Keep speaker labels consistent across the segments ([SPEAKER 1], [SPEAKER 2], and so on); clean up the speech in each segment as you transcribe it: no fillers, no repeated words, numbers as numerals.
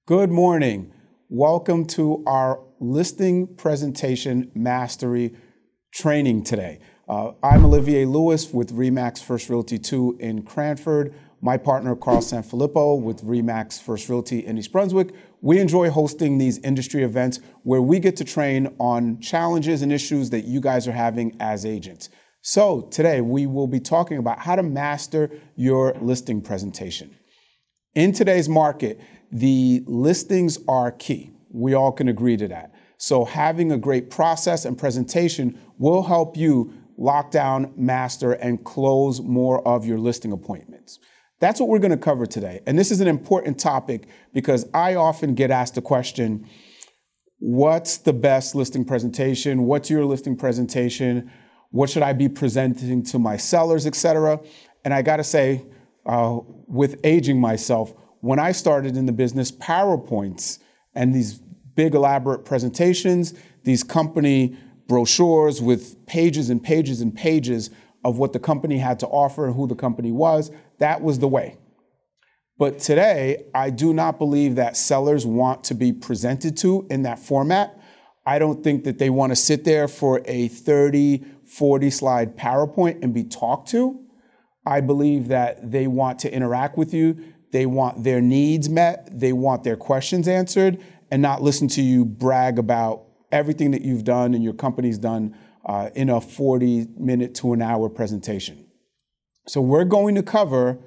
[SPEAKER 1] Good morning. Welcome to our listing presentation mastery training today. I'm Olivier Lewis with RE/MAX First Realty 2 in Cranford. My partner, Carl Sanfilippo with RE/MAX First Realty in East Brunswick. We enjoy hosting these industry events where we get to train on challenges and issues that you guys are having as agents. So today we will be talking about how to master your listing presentation. In today's market, the listings are key. We all can agree to that. So having a great process and presentation will help you lock down, master, and close more of your listing appointments. That's what we're going to cover today. And this is an important topic because I often get asked the question, what's the best listing presentation? What's your listing presentation? What should I be presenting to my sellers, etc.? And I got to say, with aging myself, when I started in the business, PowerPoints and these big elaborate presentations, these company brochures with pages and pages and pages of what the company had to offer and who the company was, that was the way. But today, I do not believe that sellers want to be presented to in that format. I don't think that they want to sit there for a 30, 40 slide PowerPoint and be talked to. I believe that they want to interact with you. They want their needs met. They want their questions answered and not listen to you brag about everything that you've done and your company's done in a 40-minute to an hour presentation. So we're going to cover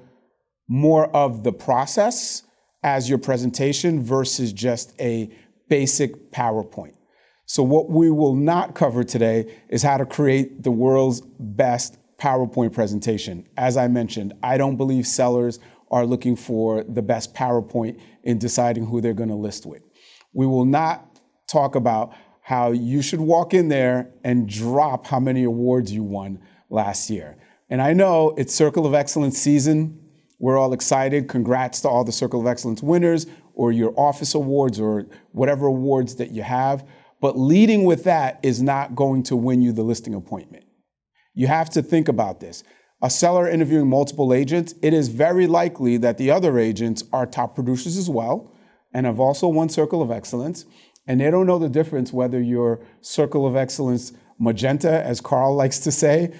[SPEAKER 1] more of the process as your presentation versus just a basic PowerPoint. So what we will not cover today is how to create the world's best PowerPoint presentation. As I mentioned, I don't believe sellers are looking for the best PowerPoint in deciding who they're going to list with. We will not talk about how you should walk in there and drop how many awards you won last year. And I know it's Circle of Excellence season. We're all excited. Congrats to all the Circle of Excellence winners or your office awards or whatever awards that you have. But leading with that is not going to win you the listing appointment. You have to think about this. A seller interviewing multiple agents, it is very likely that the other agents are top producers as well and have also won Circle of Excellence. And they don't know the difference whether you're Circle of Excellence magenta, as Carl likes to say,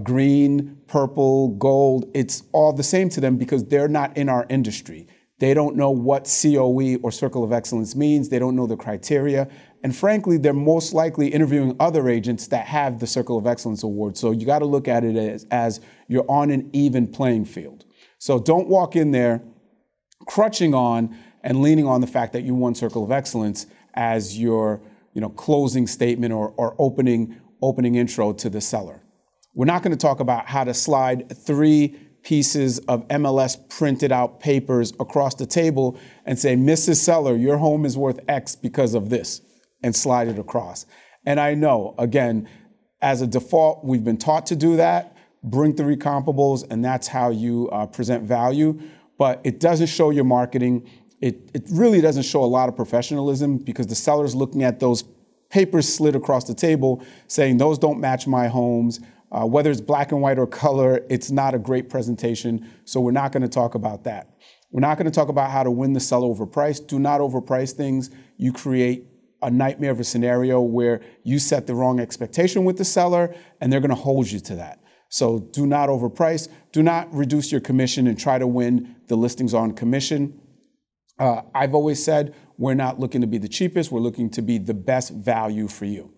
[SPEAKER 1] green, purple, gold. It's all the same to them because they're not in our industry. They don't know what COE or Circle of Excellence means. They don't know the criteria. And frankly, they're most likely interviewing other agents that have the Circle of Excellence award. So you got to look at it as you're on an even playing field. So don't walk in there crutching on and leaning on the fact that you won Circle of Excellence as your closing statement or opening intro to the seller. We're not going to talk about how to slide 3 pieces of MLS printed out papers across the table and say, Mrs. Seller, your home is worth X because of this, and slide it across. And I know, again, as a default, we've been taught to do that, bring 3 comparables, and that's how you present value. But it doesn't show your marketing. It really doesn't show a lot of professionalism because the seller's looking at those papers slid across the table saying, those don't match my homes. Whether it's black and white or color, it's not a great presentation. So we're not going to talk about that. We're not going to talk about how to win the seller over price. Do not overprice things. You create a nightmare of a scenario where you set the wrong expectation with the seller and they're going to hold you to that. So do not overprice. Do not reduce your commission and try to win the listings on commission. I've always said we're not looking to be the cheapest. We're looking to be the best value for you.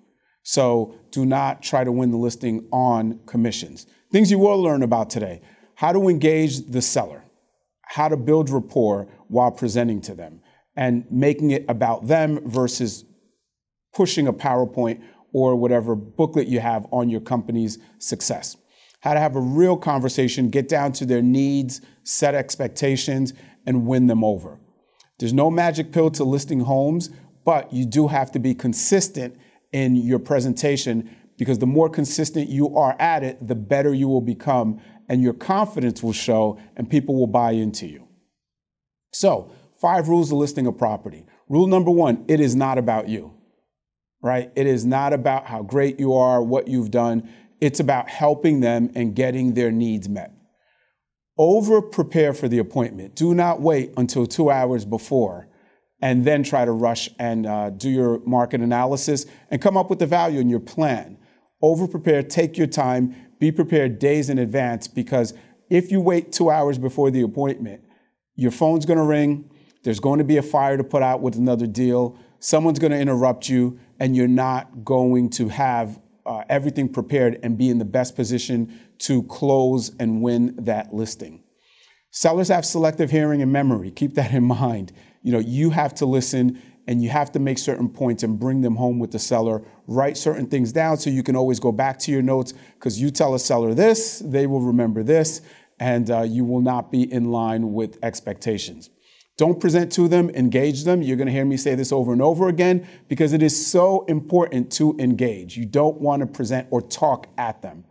[SPEAKER 1] So do not try to win the listing on commissions. Things you will learn about today: how to engage the seller, how to build rapport while presenting to them, and making it about them versus pushing a PowerPoint or whatever booklet you have on your company's success. How to have a real conversation, get down to their needs, set expectations, and win them over. There's no magic pill to listing homes, but you do have to be consistent in your presentation because the more consistent you are at it, the better you will become and your confidence will show and people will buy into you. So, 5 rules of listing a property. Rule number 1, it is not about you, right? It is not about how great you are, what you've done. It's about helping them and getting their needs met. Over prepare for the appointment. Do not wait until 2 hours before and then try to rush and do your market analysis and come up with the value in your plan. Over-prepare, take your time, be prepared days in advance, because if you wait 2 hours before the appointment, your phone's going to ring, there's going to be a fire to put out with another deal, someone's going to interrupt you, and you're not going to have everything prepared and be in the best position to close and win that listing. Sellers have selective hearing and memory. Keep that in mind. You have to listen and you have to make certain points and bring them home with the seller. Write certain things down so you can always go back to your notes, because you tell a seller this, they will remember this, and you will not be in line with expectations. Don't present to them, engage them. You're going to hear me say this over and over again, because it is so important to engage. You don't want to present or talk at them.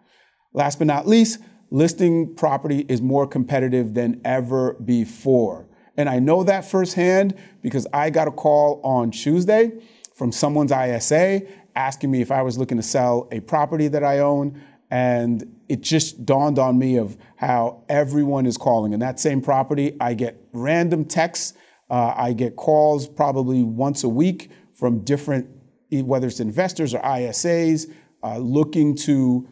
[SPEAKER 1] Last but not least, listing property is more competitive than ever before. And I know that firsthand because I got a call on Tuesday from someone's ISA asking me if I was looking to sell a property that I own. And it just dawned on me of how everyone is calling. And that same property, I get random texts. I get calls probably once a week from different, whether it's investors or ISAs, looking to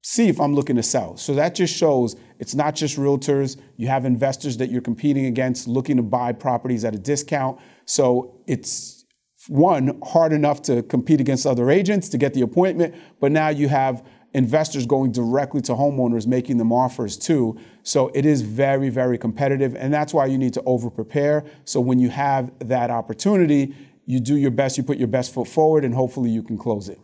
[SPEAKER 1] see if I'm looking to sell. So that just shows it's not just realtors. You have investors that you're competing against looking to buy properties at a discount. So it's, one, hard enough to compete against other agents to get the appointment, but now you have investors going directly to homeowners, making them offers too. So it is very, very competitive. And that's why you need to over-prepare. So when you have that opportunity, you do your best, you put your best foot forward, and hopefully you can close it.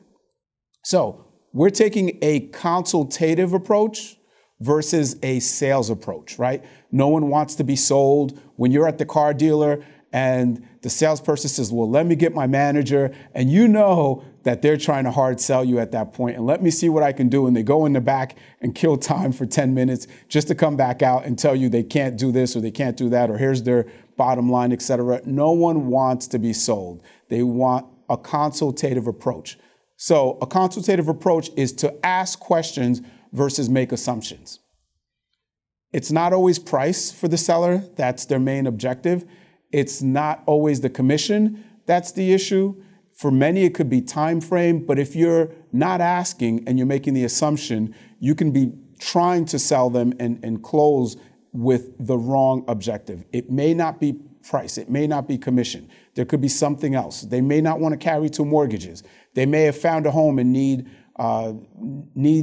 [SPEAKER 1] So we're taking a consultative approach versus a sales approach, right? No one wants to be sold. When you're at the car dealer and the salesperson says, well, let me get my manager, and you know that they're trying to hard sell you at that point, and let me see what I can do. And they go in the back and kill time for 10 minutes just to come back out and tell you they can't do this or they can't do that, or here's their bottom line, et cetera. No one wants to be sold. They want a consultative approach. So a consultative approach is to ask questions versus make assumptions. It's not always price for the seller. That's their main objective. It's not always the commission. That's the issue. For many, it could be time frame. But if you're not asking and you're making the assumption, you can be trying to sell them and close with the wrong objective. It may not be price. It may not be commission. There could be something else. They may not want to carry 2 mortgages. They may have found a home and need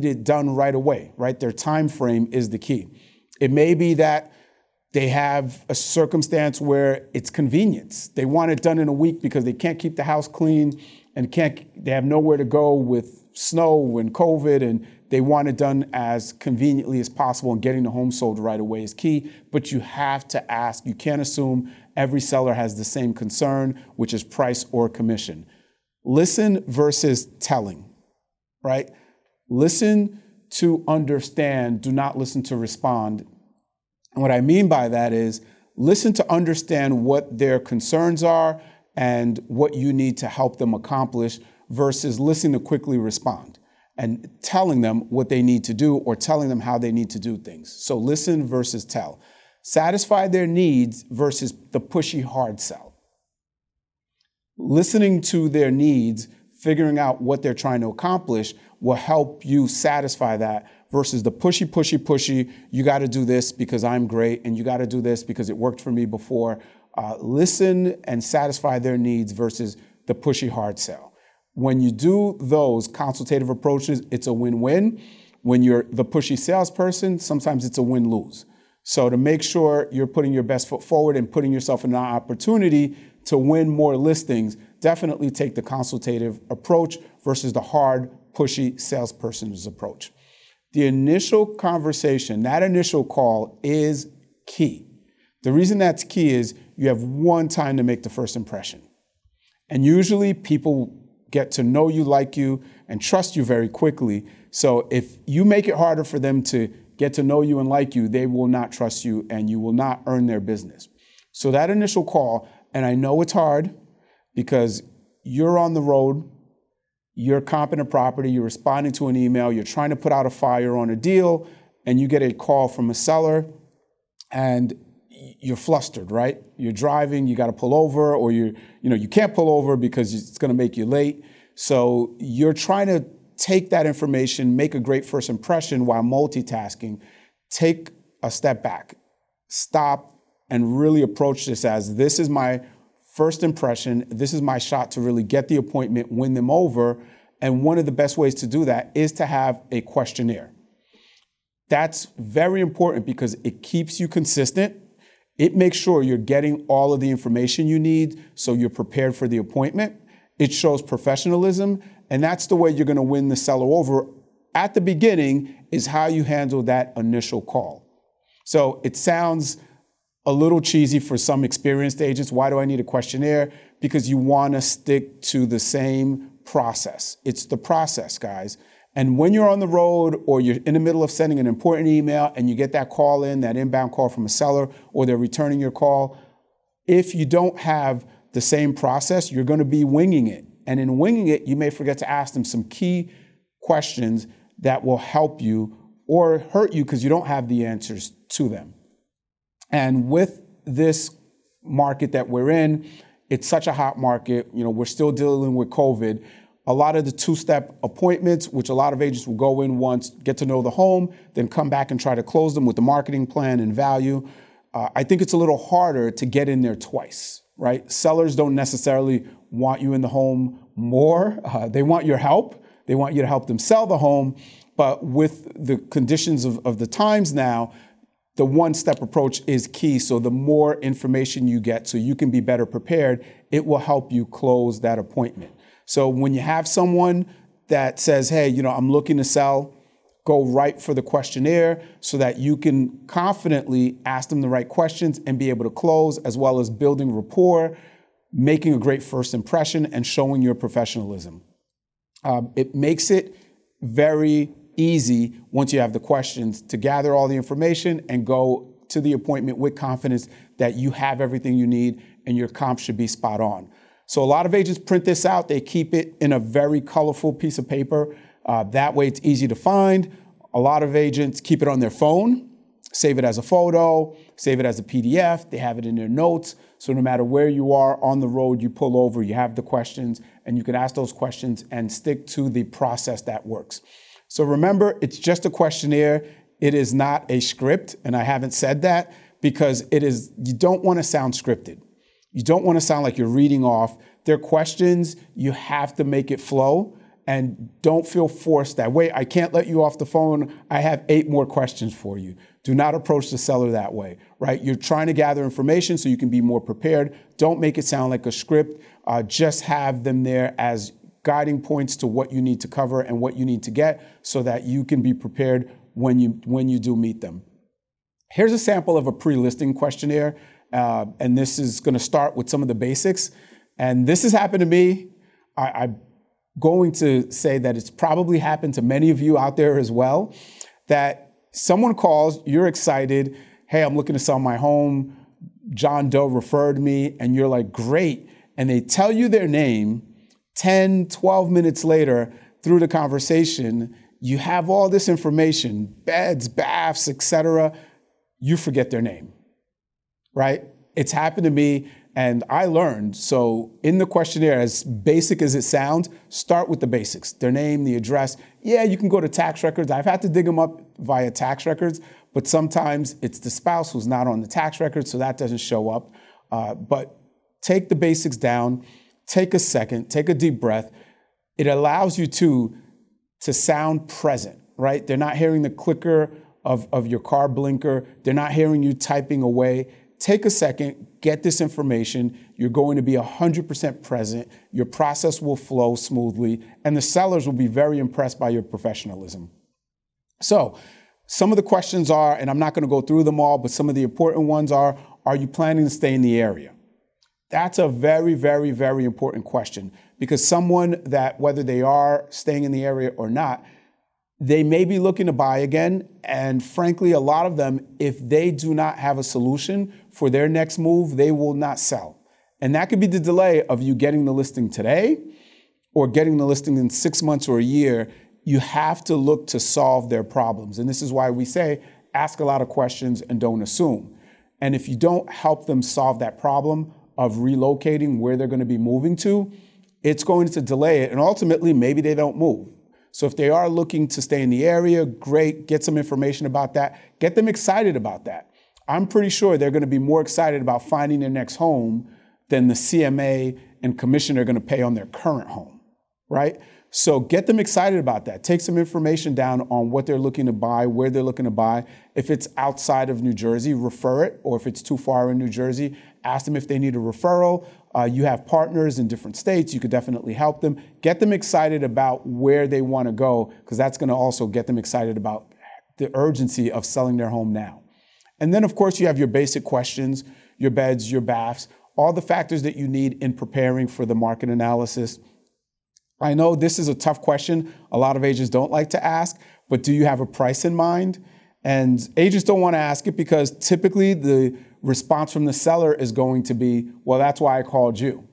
[SPEAKER 1] it done right away, right? Their time frame is the key. It may be that they have a circumstance where it's convenience. They want it done in a week because they can't keep the house clean and they have nowhere to go with snow and COVID, and they want it done as conveniently as possible, and getting the home sold right away is key. But you have to ask. You can't assume every seller has the same concern, which is price or commission. Listen versus telling, right? Listen to understand. Do not listen to respond. And what I mean by that is listen to understand what their concerns are and what you need to help them accomplish, versus listen to quickly respond and telling them what they need to do or telling them how they need to do things. So listen versus tell. Satisfy their needs versus the pushy hard sell. Listening to their needs, figuring out what they're trying to accomplish will help you satisfy that, versus the pushy, you got to do this because I'm great, and you got to do this because it worked for me before. Listen and satisfy their needs versus the pushy hard sell. When you do those consultative approaches, it's a win-win. When you're the pushy salesperson, sometimes it's a win-lose. So to make sure you're putting your best foot forward and putting yourself in an opportunity to win more listings, definitely take the consultative approach versus the hard, pushy salesperson's approach. The initial conversation, that initial call, is key. The reason that's key is you have one time to make the first impression. And usually people get to know you, like you, and trust you very quickly. So if you make it harder for them to get to know you and like you, they will not trust you and you will not earn their business. So that initial call, and I know it's hard because you're on the road, you're comping a property, you're responding to an email, you're trying to put out a fire on a deal, and you get a call from a seller, and you're flustered, right? You're driving, you got to pull over, or you can't pull over because it's going to make you late. So you're trying to take that information, make a great first impression while multitasking. Take a step back, stop, and really approach this as this is my first impression. This is my shot to really get the appointment, win them over. And one of the best ways to do that is to have a questionnaire. That's very important because it keeps you consistent. It makes sure you're getting all of the information you need so you're prepared for the appointment. It shows professionalism, and that's the way you're going to win the seller over at the beginning, is how you handle that initial call. So it sounds a little cheesy for some experienced agents. Why do I need a questionnaire? Because you want to stick to the same process. It's the process, guys. And when you're on the road or you're in the middle of sending an important email and you get that call in, that inbound call from a seller, or they're returning your call, if you don't have the same process, you're going to be winging it. And in winging it, you may forget to ask them some key questions that will help you or hurt you because you don't have the answers to them. And with this market that we're in, it's such a hot market. We're still dealing with COVID. A lot of the two-step appointments, which a lot of agents will go in once, get to know the home, then come back and try to close them with the marketing plan and value. I think it's a little harder to get in there twice, right? Sellers don't necessarily want you in the home more. They want your help. They want you to help them sell the home. But with the conditions of the times now, the one-step approach is key. So the more information you get so you can be better prepared, it will help you close that appointment. So when you have someone that says, hey, I'm looking to sell, go right for the questionnaire so that you can confidently ask them the right questions and be able to close, as well as building rapport, making a great first impression, and showing your professionalism. It makes it very easy once you have the questions to gather all the information and go to the appointment with confidence that you have everything you need and your comp should be spot on. So a lot of agents print this out. They keep it in a very colorful piece of paper. That way it's easy to find. A lot of agents keep it on their phone, save it as a photo, save it as a PDF. They have it in their notes. So no matter where you are on the road, you pull over, you have the questions, and you can ask those questions and stick to the process that works. So remember, it's just a questionnaire. It is not a script, and I haven't said that because you don't want to sound scripted. You don't want to sound like you're reading off. They're questions. You have to make it flow, and don't feel forced that way. I can't let you off the phone. I have 8 more questions for you. Do not approach the seller that way, right? You're trying to gather information so you can be more prepared. Don't make it sound like a script. Just have them there as guiding points to what you need to cover and what you need to get so that you can be prepared when you do meet them. Here's a sample of a pre-listing questionnaire, and this is going to start with some of the basics. And this has happened to me. I'm going to say that it's probably happened to many of you out there as well, that someone calls, you're excited, hey, I'm looking to sell my home, John Doe referred me, and you're like, great. And they tell you their name. 10, 12 minutes later, through the conversation, you have all this information, beds, baths, etc. You forget their name, right? It's happened to me, and I learned. So in the questionnaire, as basic as it sounds, start with the basics. Their name, the address. Yeah, you can go to tax records. I've had to dig them up via tax records, but sometimes it's the spouse who's not on the tax record, so that doesn't show up. But take the basics down. Take a second, take a deep breath. It allows you to sound present, right? They're not hearing the clicker of your car blinker. They're not hearing you typing away. Take a second, get this information. You're going to be 100% present. Your process will flow smoothly, and the sellers will be very impressed by your professionalism. So some of the questions are, and I'm not going to go through them all, but some of the important ones are you planning to stay in the area? That's a very, very, very important question because someone that, whether they are staying in the area or not, they may be looking to buy again. And frankly, a lot of them, if they do not have a solution for their next move, they will not sell. And that could be the delay of you getting the listing today or getting the listing in 6 months or a year. You have to look to solve their problems. And this is why we say, ask a lot of questions and don't assume. And if you don't help them solve that problem of relocating where they're going to be moving to, it's going to delay it. And ultimately, maybe they don't move. So if they are looking to stay in the area, great, get some information about that. Get them excited about that. I'm pretty sure they're going to be more excited about finding their next home than the CMA and commission they're going to pay on their current home, right? So get them excited about that. Take some information down on what they're looking to buy, where they're looking to buy. If it's outside of New Jersey, refer it. Or if it's too far in New Jersey, ask them if they need a referral. You have partners in different states. You could definitely help them. Get them excited about where they want to go, because that's going to also get them excited about the urgency of selling their home now. And then, of course, you have your basic questions, your beds, your baths, all the factors that you need in preparing for the market analysis. I know this is a tough question. A lot of agents don't like to ask, but do you have a price in mind? And agents don't want to ask it because typically the response from the seller is going to be, well, that's why I called you.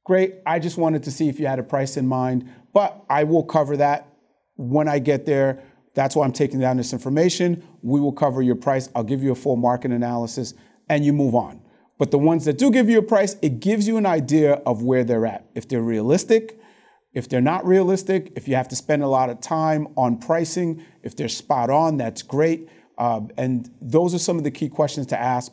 [SPEAKER 1] Great, I just wanted to see if you had a price in mind, but I will cover that when I get there. That's why I'm taking down this information. We will cover your price. I'll give you a full market analysis, and you move on. But the ones that do give you a price, it gives you an idea of where they're at. If they're realistic, if they're not realistic, if you have to spend a lot of time on pricing, if they're spot on, that's great. And those are some of the key questions to ask.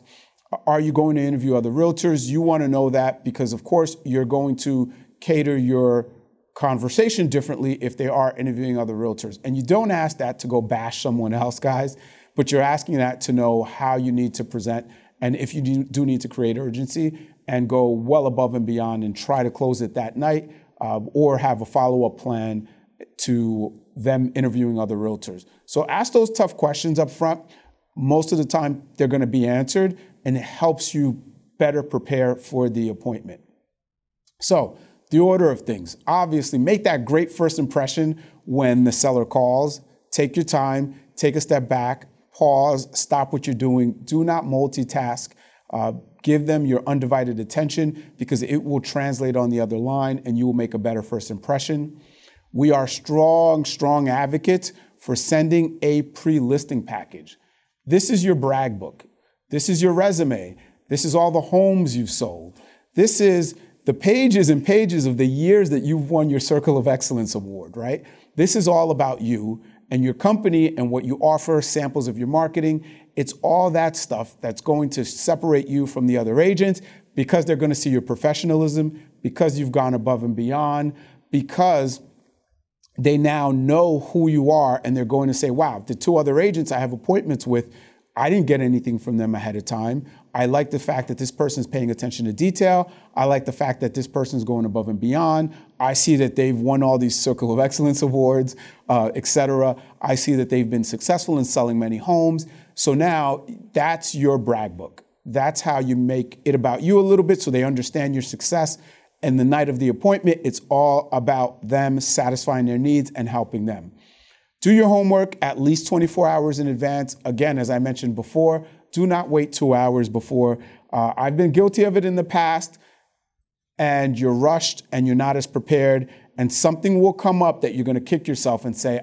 [SPEAKER 1] Are you going to interview other realtors? You want to know that because, of course, you're going to cater your conversation differently if they are interviewing other realtors. And you don't ask that to go bash someone else, guys, but you're asking that to know how you need to present and if you do need to create urgency and go well above and beyond and try to close it that night or have a follow-up plan to them interviewing other realtors. So ask those tough questions up front. Most of the time, they're going to be answered, and it helps you better prepare for the appointment. So the order of things. Obviously, make that great first impression when the seller calls. Take your time, take a step back, pause, stop what you're doing. Do not multitask. Give them your undivided attention because it will translate on the other line and you will make a better first impression. We are strong advocates for sending a pre-listing package. This is your brag book. This is your resume. This is all the homes you've sold. This is the pages and pages of the years that you've won your Circle of Excellence award, right? This is all about you and your company and what you offer, samples of your marketing. It's all that stuff that's going to separate you from the other agents because they're going to see your professionalism, because you've gone above and beyond, because they now know who you are and they're going to say, wow, the two other agents I have appointments with, I didn't get anything from them ahead of time. I like the fact that this person's paying attention to detail. I like the fact that this person's going above and beyond. I see that they've won all these Circle of Excellence awards, et cetera. I see that they've been successful in selling many homes. So now that's your brag book. That's how you make it about you a little bit so they understand your success. And the night of the appointment, it's all about them satisfying their needs and helping them. Do your homework at least 24 hours in advance. Again, as I mentioned before, do not wait 2 hours before. I've been guilty of it in the past, and you're rushed and you're not as prepared, and something will come up that you're going to kick yourself and say,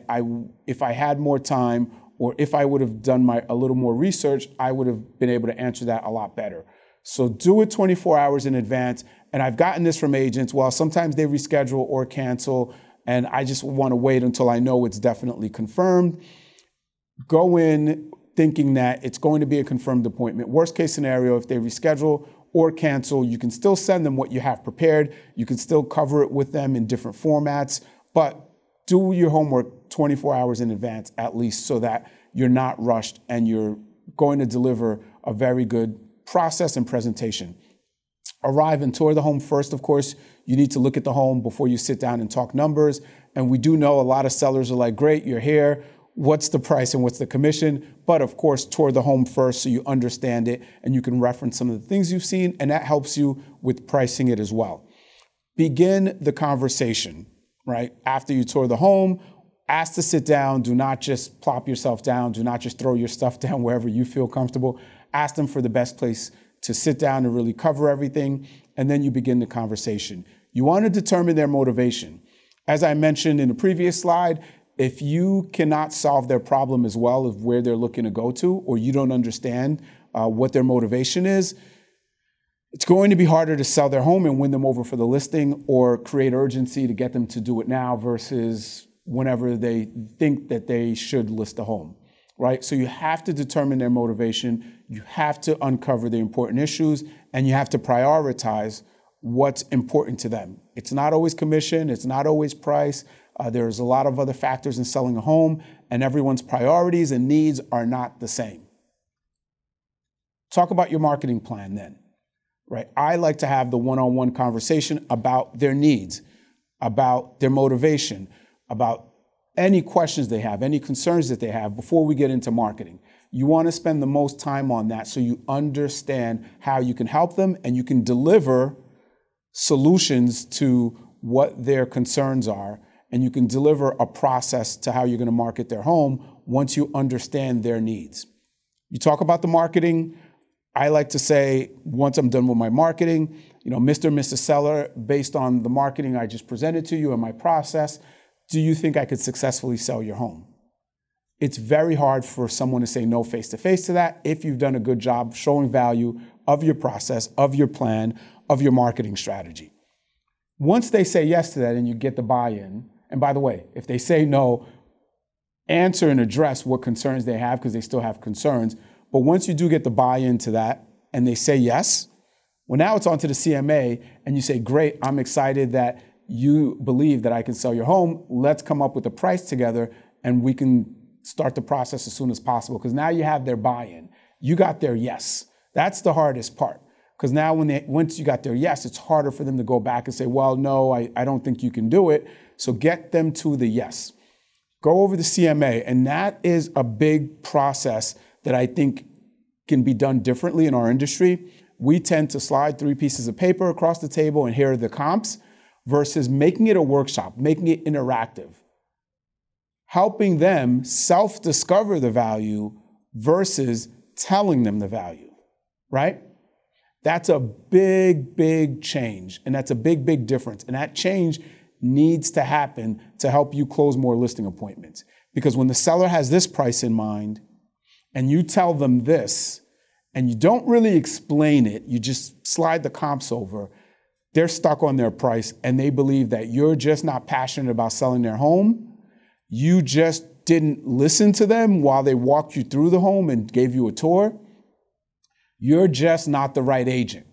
[SPEAKER 1] if I had more time, or if I would have done a little more research, I would have been able to answer that a lot better. So do it 24 hours in advance. And I've gotten this from agents. Well, sometimes they reschedule or cancel, and I just want to wait until I know it's definitely confirmed. Go in thinking that it's going to be a confirmed appointment. Worst case scenario, if they reschedule or cancel, you can still send them what you have prepared. You can still cover it with them in different formats, but do your homework 24 hours in advance at least so that you're not rushed and you're going to deliver a very good process and presentation. Arrive and tour the home first, of course. You need to look at the home before you sit down and talk numbers. And we do know a lot of sellers are like, great, you're here. What's the price and what's the commission? But of course, tour the home first so you understand it and you can reference some of the things you've seen, and that helps you with pricing it as well. Begin the conversation, right? After you tour the home, ask to sit down. Do not just plop yourself down. Do not just throw your stuff down wherever you feel comfortable. Ask them for the best place to sit down and really cover everything, and then you begin the conversation. You want to determine their motivation. As I mentioned in the previous slide, if you cannot solve their problem as well as where they're looking to go to, or you don't understand what their motivation is, it's going to be harder to sell their home and win them over for the listing or create urgency to get them to do it now versus whenever they think that they should list a home, right? So you have to determine their motivation, you have to uncover the important issues, and you have to prioritize what's important to them. It's not always commission, it's not always price. There's a lot of other factors in selling a home, and everyone's priorities and needs are not the same. Talk about your marketing plan then. Right? I like to have the one-on-one conversation about their needs, about their motivation, about any questions they have, any concerns that they have before we get into marketing. You want to spend the most time on that so you understand how you can help them and you can deliver solutions to what their concerns are, and you can deliver a process to how you're going to market their home once you understand their needs. You talk about the marketing. I like to say, once I'm done with my marketing, Mr. and Mrs. Seller, based on the marketing I just presented to you and my process, do you think I could successfully sell your home? It's very hard for someone to say no face-to-face to that if you've done a good job showing value of your process, of your plan, of your marketing strategy. Once they say yes to that and you get the buy-in, and by the way, if they say no, answer and address what concerns they have because they still have concerns. But once you do get the buy-in to that and they say yes, well, now it's on to the CMA and you say, great, I'm excited that you believe that I can sell your home. Let's come up with a price together and we can start the process as soon as possible because now you have their buy-in. You got their yes. That's the hardest part because now once you got their yes, it's harder for them to go back and say, well, no, I don't think you can do it. So get them to the yes. Go over the CMA, and that is a big process that I think can be done differently in our industry. We tend to slide 3 pieces of paper across the table and here are the comps versus making it a workshop, making it interactive, helping them self-discover the value versus telling them the value, right? That's a big, big change, and that's a big, big difference. And that change needs to happen to help you close more listing appointments. Because when the seller has this price in mind, and you tell them this, and you don't really explain it, you just slide the comps over, they're stuck on their price, and they believe that you're just not passionate about selling their home. You just didn't listen to them while they walked you through the home and gave you a tour. You're just not the right agent.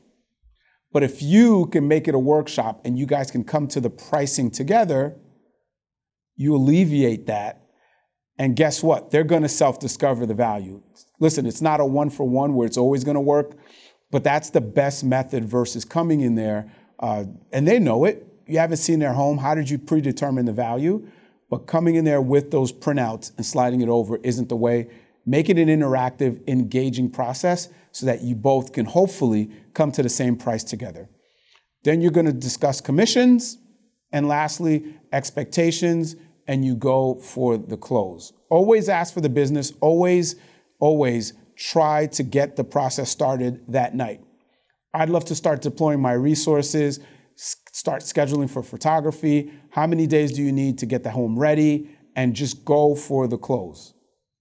[SPEAKER 1] But if you can make it a workshop and you guys can come to the pricing together, you alleviate that. And guess what? They're going to self-discover the value. Listen, it's not a one-for-one where it's always going to work, but that's the best method versus coming in there. And they know it. You haven't seen their home. How did you predetermine the value? But coming in there with those printouts and sliding it over isn't the way. Make it an interactive, engaging process so that you both can hopefully come to the same price together. Then you're going to discuss commissions. And lastly, expectations. And you go for the close. Always ask for the business. Always try to get the process started that night. I'd love to start deploying my resources, start scheduling for photography. How many days do you need to get the home ready? And just go for the close.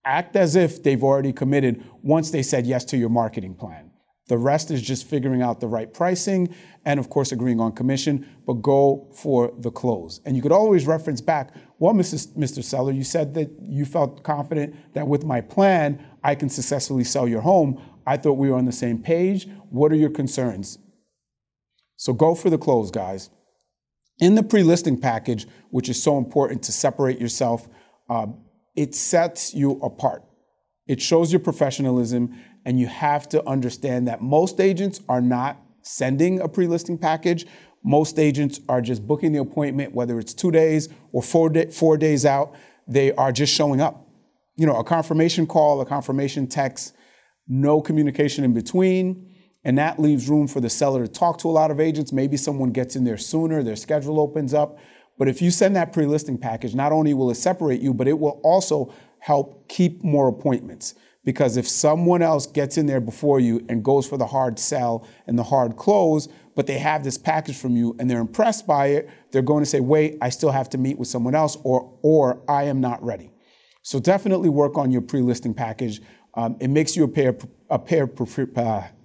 [SPEAKER 1] Act as if they've already committed once they said yes to your marketing plan. The rest is just figuring out the right pricing and, of course, agreeing on commission, but go for the close. And you could always reference back, well, Mr. Seller, you said that you felt confident that with my plan, I can successfully sell your home. I thought we were on the same page. What are your concerns? So go for the close, guys. In the pre-listing package, which is so important to separate yourself, it sets you apart. It shows your professionalism, and you have to understand that most agents are not sending a pre-listing package. Most agents are just booking the appointment, whether it's 2 days or 4 days out. They are just showing up. A confirmation call, a confirmation text, no communication in between. And that leaves room for the seller to talk to a lot of agents. Maybe someone gets in there sooner, their schedule opens up. But if you send that pre-listing package, not only will it separate you, but it will also help keep more appointments. Because if someone else gets in there before you and goes for the hard sell and the hard close, but they have this package from you and they're impressed by it, they're going to say, wait, I still have to meet with someone else, or I am not ready. So definitely work on your pre-listing package. It makes you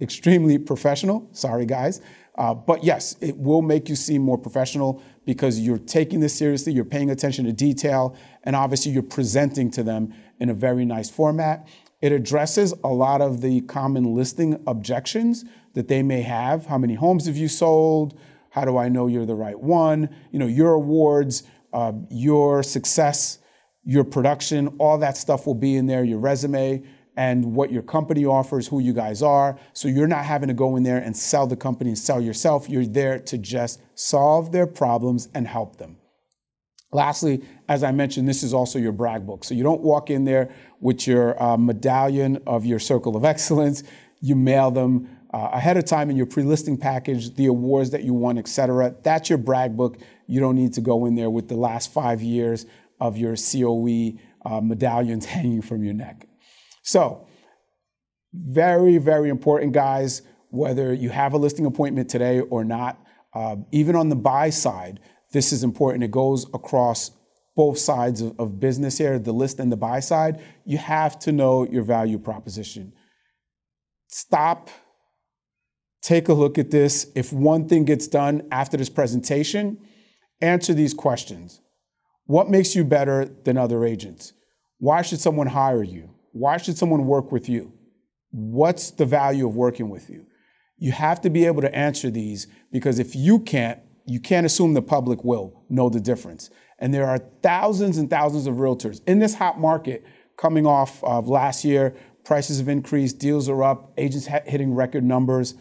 [SPEAKER 1] extremely professional. Sorry, guys. But yes, it will make you seem more professional because you're taking this seriously, you're paying attention to detail, and obviously you're presenting to them in a very nice format. It addresses a lot of the common listing objections that they may have. How many homes have you sold? How do I know you're the right one? Your awards, your success, your production, all that stuff will be in there, your resume, and what your company offers, who you guys are. So you're not having to go in there and sell the company and sell yourself. You're there to just solve their problems and help them. Lastly, as I mentioned, this is also your brag book. So you don't walk in there with your medallion of your circle of excellence. You mail them ahead of time in your pre-listing package, the awards that you won, et cetera. That's your brag book. You don't need to go in there with the last 5 years of your COE medallions hanging from your neck. So very, very important, guys, whether you have a listing appointment today or not, even on the buy side, this is important. It goes across both sides of business here, the list and the buy side. You have to know your value proposition. Stop, take a look at this. If one thing gets done after this presentation, answer these questions. What makes you better than other agents? Why should someone hire you? Why should someone work with you? What's the value of working with you? You have to be able to answer these because if you can't assume the public will know the difference. And there are thousands and thousands of realtors in this hot market coming off of last year. Prices have increased, deals are up, agents hitting record numbers,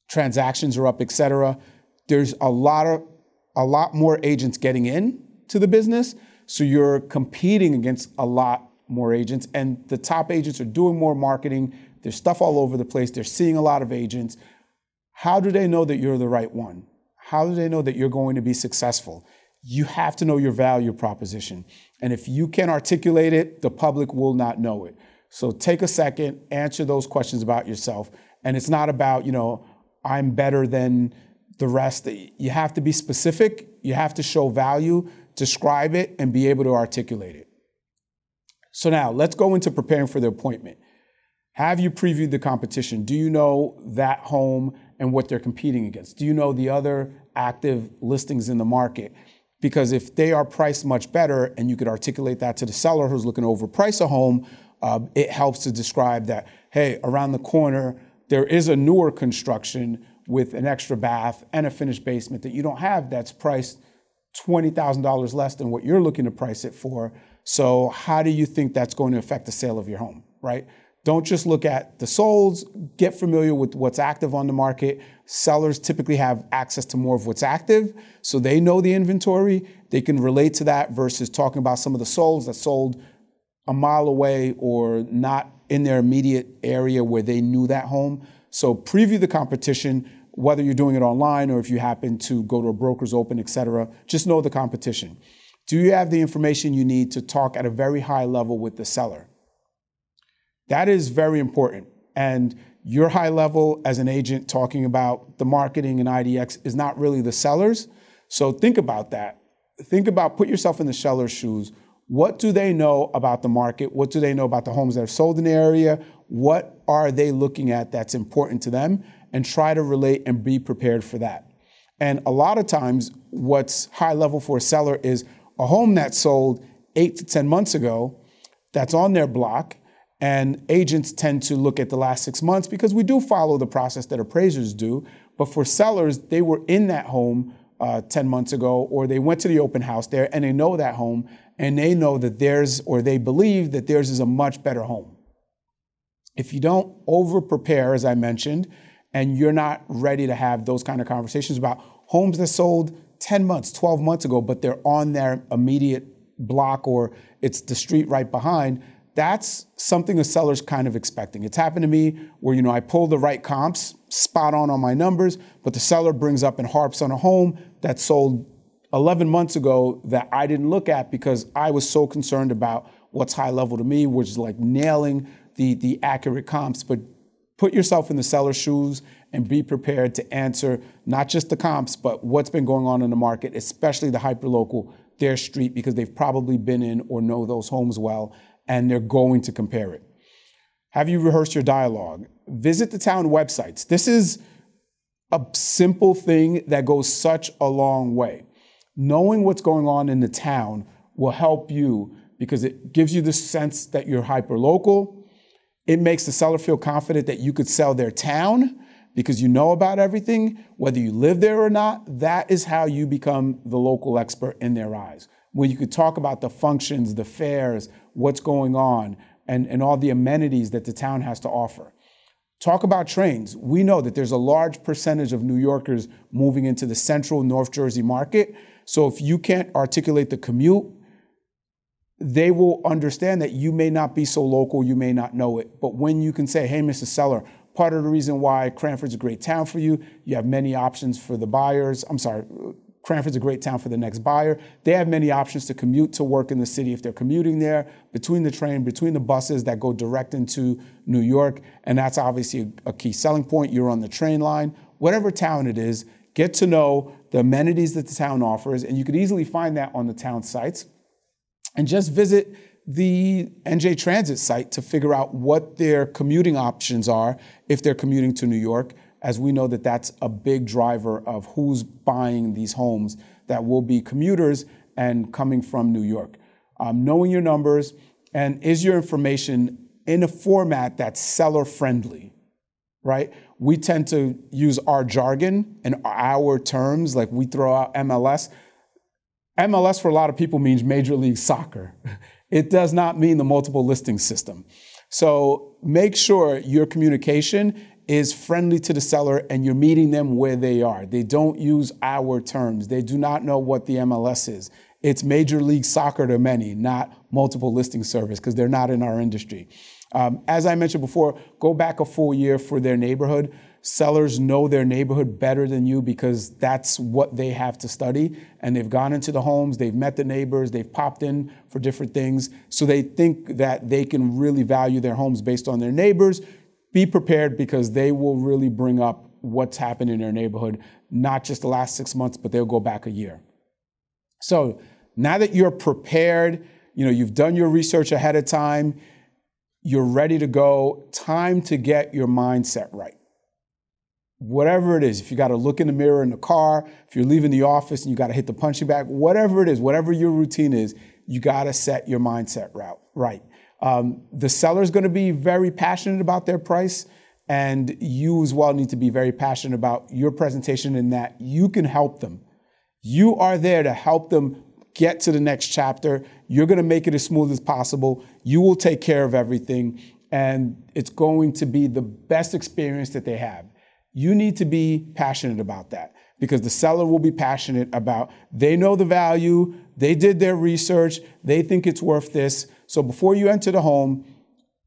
[SPEAKER 1] transactions are up, et cetera. There's a lot more agents getting in to the business. So you're competing against a lot more agents, and the top agents are doing more marketing. There's stuff all over the place. They're seeing a lot of agents. How do they know that you're the right one? How do they know that you're going to be successful? You have to know your value proposition. And if you can't articulate it, the public will not know it. So take a second, answer those questions about yourself. And it's not about, I'm better than the rest. You have to be specific. You have to show value, describe it, and be able to articulate it. So now let's go into preparing for the appointment. Have you previewed the competition? Do you know that home and what they're competing against? Do you know the other active listings in the market? Because if they are priced much better and you could articulate that to the seller who's looking to overprice a home, it helps to describe that, hey, around the corner, there is a newer construction with an extra bath and a finished basement that you don't have that's priced $20,000 less than what you're looking to price it for. So how do you think that's going to affect the sale of your home, right? Don't just look at the solds, get familiar with what's active on the market. Sellers typically have access to more of what's active, so they know the inventory. They can relate to that versus talking about some of the solds that sold a mile away or not in their immediate area where they knew that home. So preview the competition, whether you're doing it online or if you happen to go to a broker's open, et cetera. Just know the competition. Do you have the information you need to talk at a very high level with the seller? That is very important. And your high level as an agent talking about the marketing and IDX is not really the seller's. So think about that. Put yourself in the seller's shoes. What do they know about the market? What do they know about the homes that have sold in the area? What are they looking at that's important to them? And try to relate and be prepared for that. And a lot of times what's high level for a seller is a home that sold 8 to 10 months ago that's on their block, and agents tend to look at the last 6 months because we do follow the process that appraisers do. But for sellers, they were in that home 10 months ago, or they went to the open house there and they know that home and they know that theirs, or they believe that theirs is a much better home. If you don't over prepare, as I mentioned, and you're not ready to have those kind of conversations about homes that sold 10 months, 12 months ago, but they're on their immediate block or it's the street right behind, that's something a seller's kind of expecting. It's happened to me where, I pull the right comps, spot on my numbers, but the seller brings up and harps on a home that sold 11 months ago that I didn't look at because I was so concerned about what's high level to me, which is like nailing the accurate comps. But put yourself in the seller's shoes and be prepared to answer not just the comps, but what's been going on in the market, especially the hyperlocal, their street, because they've probably been in or know those homes well, and they're going to compare it. Have you rehearsed your dialogue? Visit the town websites. This is a simple thing that goes such a long way. Knowing what's going on in the town will help you because it gives you the sense that you're hyper-local. It makes the seller feel confident that you could sell their town because you know about everything, whether you live there or not. That is how you become the local expert in their eyes. When you could talk about the functions, the fairs, what's going on, and all the amenities that the town has to offer. Talk about trains. We know that there's a large percentage of New Yorkers moving into the central North Jersey market. So if you can't articulate the commute, they will understand that you may not be so local, you may not know it. But when you can say, hey, Mr. Seller, part of the reason why Cranford's a great town for you, you have many options for the buyers. Cranford's a great town for the next buyer. They have many options to commute to work in the city if they're commuting there, between the train, between the buses that go direct into New York. And that's obviously a key selling point. You're on the train line. Whatever town it is, get to know the amenities that the town offers. And you could easily find that on the town sites. And just visit the NJ Transit site to figure out what their commuting options are if they're commuting to New York, as we know that that's a big driver of who's buying these homes that will be commuters and coming from New York. Knowing your numbers, and is your information in a format that's seller-friendly, right? We tend to use our jargon and our terms, like we throw out MLS. MLS for a lot of people means Major League Soccer. It does not mean the multiple listing system. So make sure your communication is friendly to the seller and you're meeting them where they are. They don't use our terms. They do not know what the MLS is. It's Major League Soccer to many, not multiple listing service, because they're not in our industry. As I mentioned before, go back a full year for their neighborhood. Sellers know their neighborhood better than you because that's what they have to study. And they've gone into the homes, they've met the neighbors, they've popped in for different things. So they think that they can really value their homes based on their neighbors. Be prepared because they will really bring up what's happened in their neighborhood, not just the last 6 months, but they'll go back a year. So now that you're prepared, you've done your research ahead of time, you're ready to go, time to get your mindset right. Whatever it is, if you got to look in the mirror in the car, if you're leaving the office and you got to hit the punching bag, whatever it is, whatever your routine is, you got to set your mindset right. The seller's going to be very passionate about their price, and you as well need to be very passionate about your presentation in that you can help them. You are there to help them get to the next chapter. You're going to make it as smooth as possible. You will take care of everything, and it's going to be the best experience that they have. You need to be passionate about that because the seller will be passionate about, they know the value, they did their research, they think it's worth this. So before you enter the home,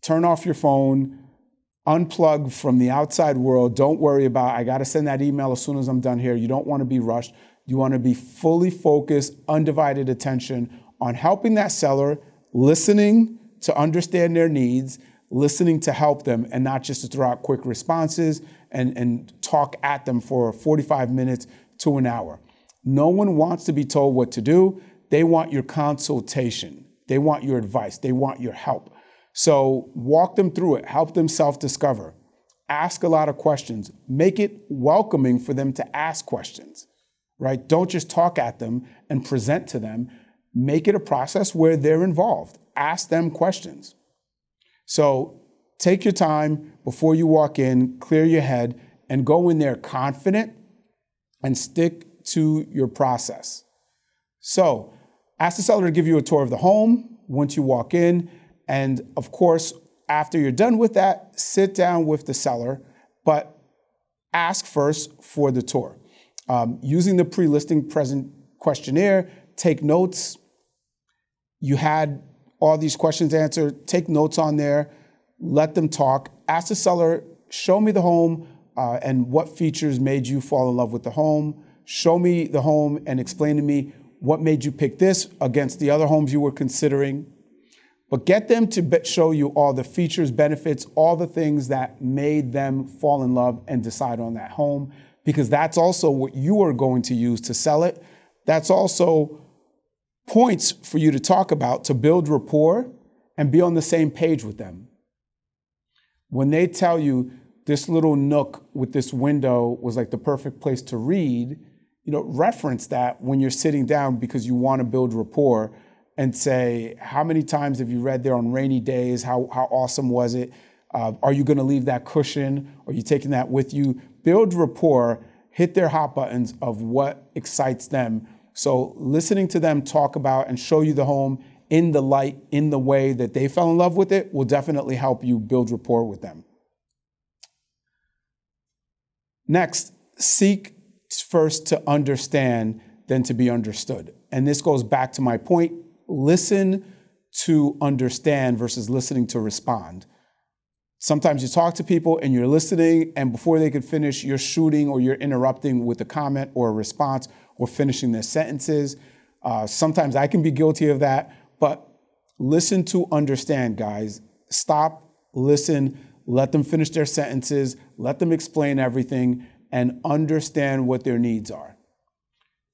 [SPEAKER 1] turn off your phone, unplug from the outside world. Don't worry about, I got to send that email as soon as I'm done here. You don't want to be rushed. You want to be fully focused, undivided attention on helping that seller, listening to understand their needs, listening to help them, and not just to throw out quick responses and talk at them for 45 minutes to an hour. No one wants to be told what to do. They want your consultation. They want your advice. They want your help. So walk them through it. Help them self-discover. Ask a lot of questions. Make it welcoming for them to ask questions, right? Don't just talk at them and present to them. Make it a process where they're involved. Ask them questions. So take your time before you walk in, clear your head, and go in there confident and stick to your process. So ask the seller to give you a tour of the home once you walk in. And of course, after you're done with that, sit down with the seller, but ask first for the tour. Using the pre-listing present questionnaire, take notes. You had all these questions answered, take notes on there, let them talk. Ask the seller, show me the home and what features made you fall in love with the home. Show me the home and explain to me what made you pick this against the other homes you were considering. But get them to show you all the features, benefits, all the things that made them fall in love and decide on that home, because that's also what you are going to use to sell it. That's also points for you to talk about to build rapport and be on the same page with them. When they tell you this little nook with this window was like the perfect place to read, reference that when you're sitting down because you want to build rapport and say, how many times have you read there on rainy days? How awesome was it? Are you going to leave that cushion? Are you taking that with you? Build rapport, hit their hot buttons of what excites them. So listening to them talk about and show you the home in the light, in the way that they fell in love with it will definitely help you build rapport with them. Next, seek first to understand, then to be understood. And this goes back to my point, listen to understand versus listening to respond. Sometimes you talk to people and you're listening, and before they can finish, you're shooting or you're interrupting with a comment or a response or finishing their sentences. Sometimes I can be guilty of that, but listen to understand, guys. Stop, listen, let them finish their sentences, let them explain everything, and understand what their needs are.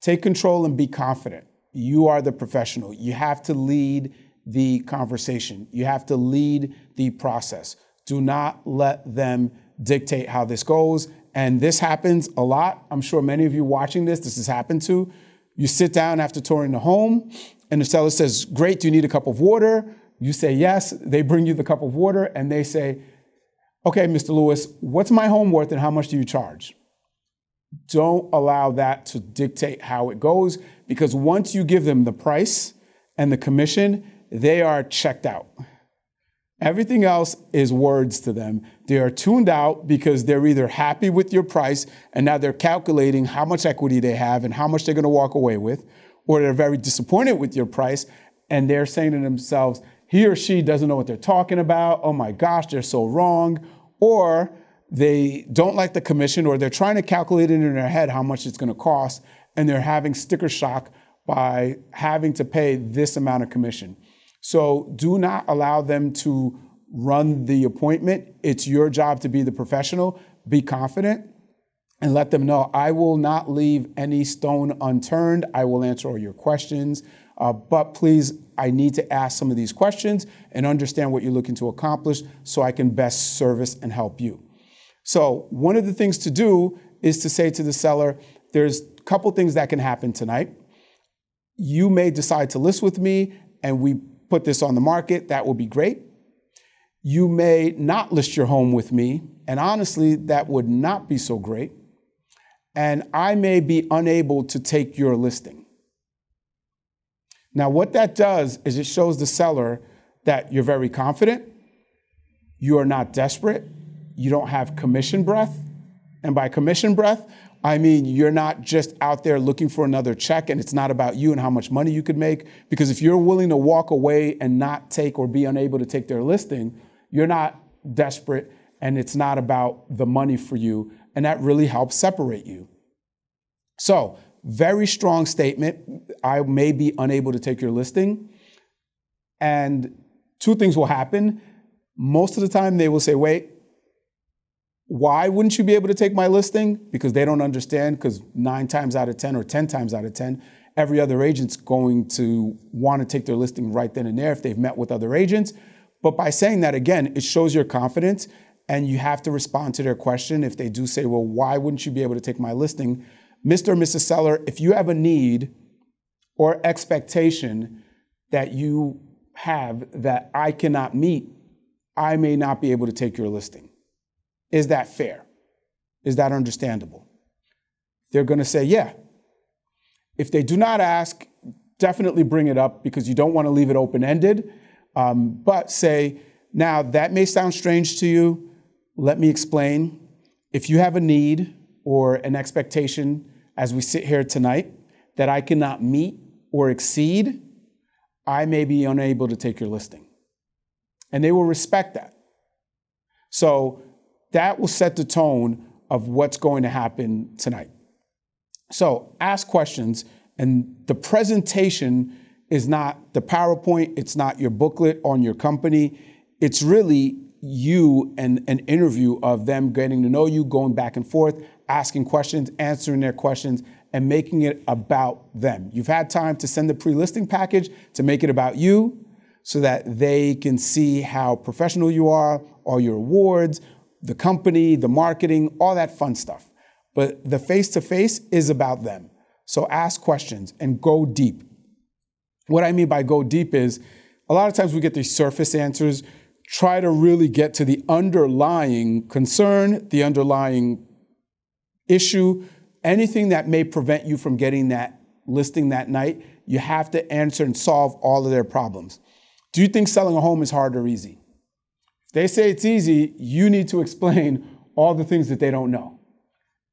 [SPEAKER 1] Take control and be confident. You are the professional. You have to lead the conversation. You have to lead the process. Do not let them dictate how this goes. And this happens a lot. I'm sure many of you watching this has happened to. You sit down after touring the home and the seller says, great, do you need a cup of water? You say yes. They bring you the cup of water and they say, okay, Mr. Lewis, what's my home worth and how much do you charge? Don't allow that to dictate how it goes, because once you give them the price and the commission, they are checked out. Everything else is words to them. They are tuned out because they're either happy with your price and now they're calculating how much equity they have and how much they're going to walk away with, or they're very disappointed with your price and they're saying to themselves, he or she doesn't know what they're talking about. Oh my gosh, they're so wrong. Or they don't like the commission, or they're trying to calculate it in their head how much it's going to cost, and they're having sticker shock by having to pay this amount of commission. So do not allow them to run the appointment. It's your job to be the professional. Be confident and let them know, I will not leave any stone unturned. I will answer all your questions. But please, I need to ask some of these questions and understand what you're looking to accomplish so I can best service and help you. So one of the things to do is to say to the seller, there's a couple things that can happen tonight. You may decide to list with me and we put this on the market. That would be great. You may not list your home with me, and honestly, that would not be so great. And I may be unable to take your listing. Now, what that does is it shows the seller that you're very confident, you are not desperate, you don't have commission breath. And by commission breath, I mean you're not just out there looking for another check and it's not about you and how much money you could make. Because if you're willing to walk away and not take or be unable to take their listing, you're not desperate and it's not about the money for you. And that really helps separate you. So, very strong statement. I may be unable to take your listing. And two things will happen. Most of the time they will say, wait, why wouldn't you be able to take my listing? Because they don't understand, because 9 times out of 10 or 10 times out of 10, every other agent's going to want to take their listing right then and there if they've met with other agents. But by saying that, again, it shows your confidence and you have to respond to their question. If they do say, well, why wouldn't you be able to take my listing? Mr. or Mrs. Seller, if you have a need or expectation that you have that I cannot meet, I may not be able to take your listing. Is that fair? Is that understandable? They're going to say, yeah. If they do not ask, definitely bring it up because you don't want to leave it open-ended. But say, now that may sound strange to you. Let me explain. If you have a need or an expectation as we sit here tonight that I cannot meet or exceed, I may be unable to take your listing. And they will respect that. So that will set the tone of what's going to happen tonight. So ask questions, and the presentation is not the PowerPoint, it's not your booklet on your company. It's really you and an interview of them getting to know you, going back and forth, asking questions, answering their questions, and making it about them. You've had time to send the pre-listing package to make it about you so that they can see how professional you are, all your awards, the company, the marketing, all that fun stuff. But the face-to-face is about them. So ask questions and go deep. What I mean by go deep is a lot of times we get these surface answers. Try to really get to the underlying concern, the underlying issue, anything that may prevent you from getting that listing that night. You have to answer and solve all of their problems. Do you think selling a home is hard or easy? If they say it's easy, you need to explain all the things that they don't know.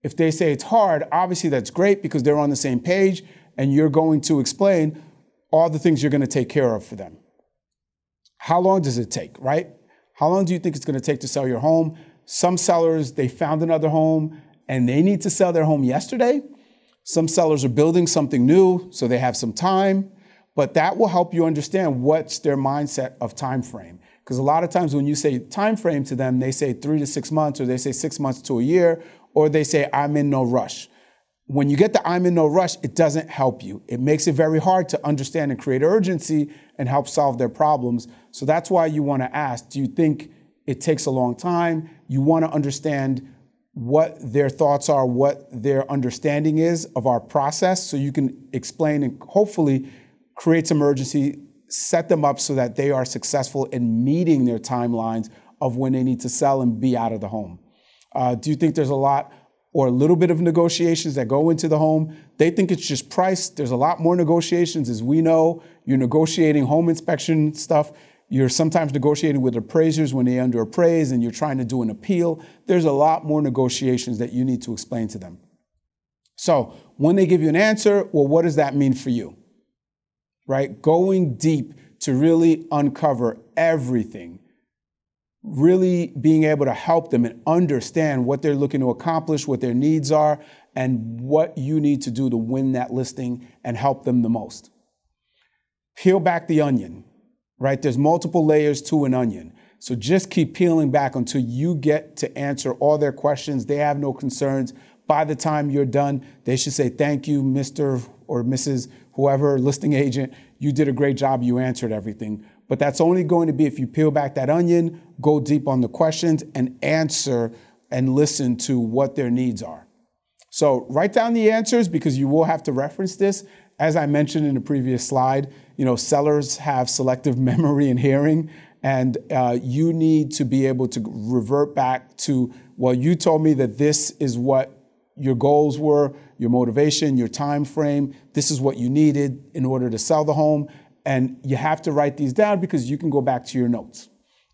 [SPEAKER 1] If they say it's hard, obviously that's great because they're on the same page and you're going to explain all the things you're going to take care of for them. How long does it take, right? How long do you think it's going to take to sell your home? Some sellers, they found another home and they need to sell their home yesterday. Some sellers are building something new, so they have some time. But that will help you understand what's their mindset of time frame. Because a lot of times when you say time frame to them, they say 3 to 6 months, or they say 6 months to a year, or they say, I'm in no rush. When you get the I'm in no rush, it doesn't help you. It makes it very hard to understand and create urgency and help solve their problems. So that's why you want to ask, do you think it takes a long time? You want to understand what their thoughts are, what their understanding is of our process, so you can explain and hopefully create some urgency, set them up so that they are successful in meeting their timelines of when they need to sell and be out of the home. Do you think there's a lot or a little bit of negotiations that go into the home? They think it's just price. There's a lot more negotiations. As we know, you're negotiating home inspection stuff. You're sometimes negotiating with appraisers when they underappraise and you're trying to do an appeal. There's a lot more negotiations that you need to explain to them. So when they give you an answer, well, what does that mean for you? Right? Going deep to really uncover everything, really being able to help them and understand what they're looking to accomplish, what their needs are, and what you need to do to win that listing and help them the most. Peel back the onion, right? There's multiple layers to an onion. So just keep peeling back until you get to answer all their questions. They have no concerns. By the time you're done, they should say, thank you, Mr. or Mrs. whoever, listing agent. You did a great job. You answered everything. But that's only going to be if you peel back that onion, go deep on the questions, and answer and listen to what their needs are. So write down the answers because you will have to reference this. As I mentioned in the previous slide, sellers have selective memory and hearing, and you need to be able to revert back to, well, you told me that this is what your goals were, your motivation, your time frame. This is what you needed in order to sell the home. And you have to write these down because you can go back to your notes.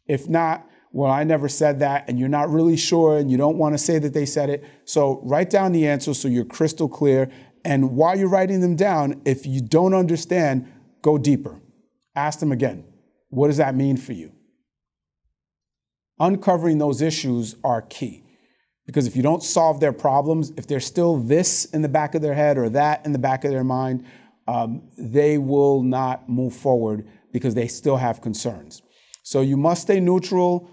[SPEAKER 1] If not, well, I never said that, and you're not really sure, and you don't want to say that they said it. So write down the answers so you're crystal clear. And while you're writing them down, if you don't understand, go deeper. Ask them again. What does that mean for you? Uncovering those issues are key. Because if you don't solve their problems, if there's still this in the back of their head or that in the back of their mind, they will not move forward because they still have concerns. So you must stay neutral,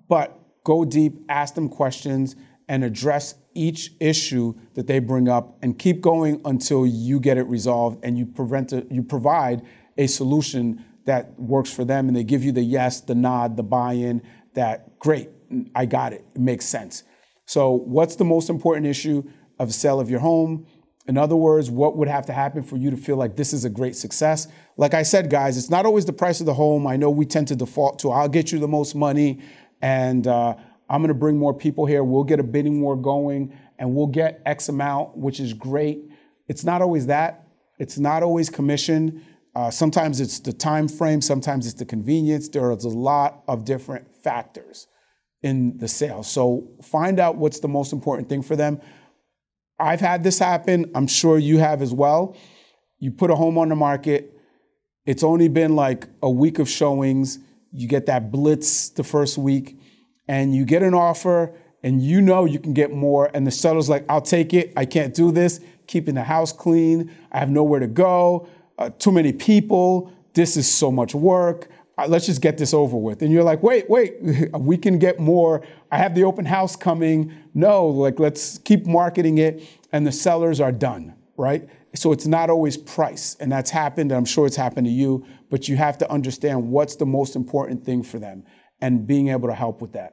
[SPEAKER 1] but go deep, ask them questions, and address each issue that they bring up, and keep going until you get it resolved and you provide a solution that works for them, and they give you the yes, the nod, the buy-in, that great, I got it, it makes sense. So what's the most important issue of the sale of your home? In other words, what would have to happen for you to feel like this is a great success? Like I said, guys, it's not always the price of the home. I know we tend to default to, I'll get you the most money, and I'm going to bring more people here. We'll get a bidding war going, and we'll get X amount, which is great. It's not always that. It's not always commission. Sometimes it's the time frame. Sometimes it's the convenience. There is a lot of different factors in the sale. So find out what's the most important thing for them. I've had this happen. I'm sure you have as well. You put a home on the market. It's only been like a week of showings. You get that blitz the first week, and you get an offer, and you know you can get more. And the seller's like, I'll take it. I can't do this. Keeping the house clean. I have nowhere to go. Too many people. This is so much work. Let's just get this over with. And you're like, wait, we can get more. I have the open house coming. No, let's keep marketing it. And the sellers are done, right? So it's not always price. And that's happened. I'm sure it's happened to you, but you have to understand what's the most important thing for them. and being able to help with that.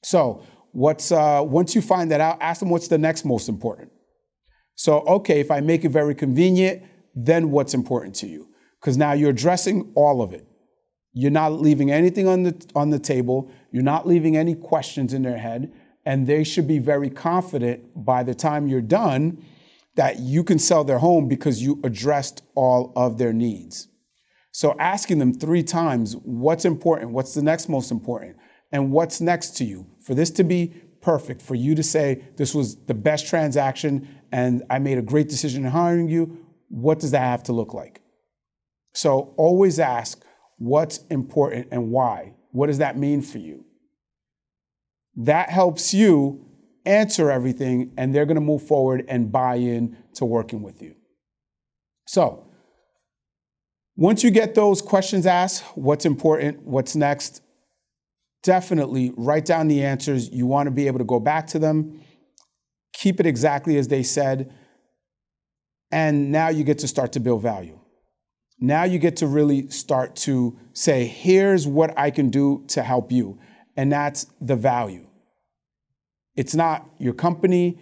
[SPEAKER 1] So once you find that out, ask them what's the next most important. So, okay, if I make it very convenient, then what's important to you? Because now you're addressing all of it. You're not leaving anything on the table. You're not leaving any questions in their head. And they should be very confident by the time you're done that you can sell their home because you addressed all of their needs. So asking them 3 times, what's important? What's the next most important? And what's next to you? For this to be perfect, for you to say, this was the best transaction and I made a great decision in hiring you, what does that have to look like? So always ask what's important and why. What does that mean for you? That helps you answer everything, and they're going to move forward and buy in to working with you. So once you get those questions asked, what's important, what's next, definitely write down the answers. You want to be able to go back to them, keep it exactly as they said, and now you get to start to build value. Now you get to really start to say, here's what I can do to help you. And that's the value. It's not your company.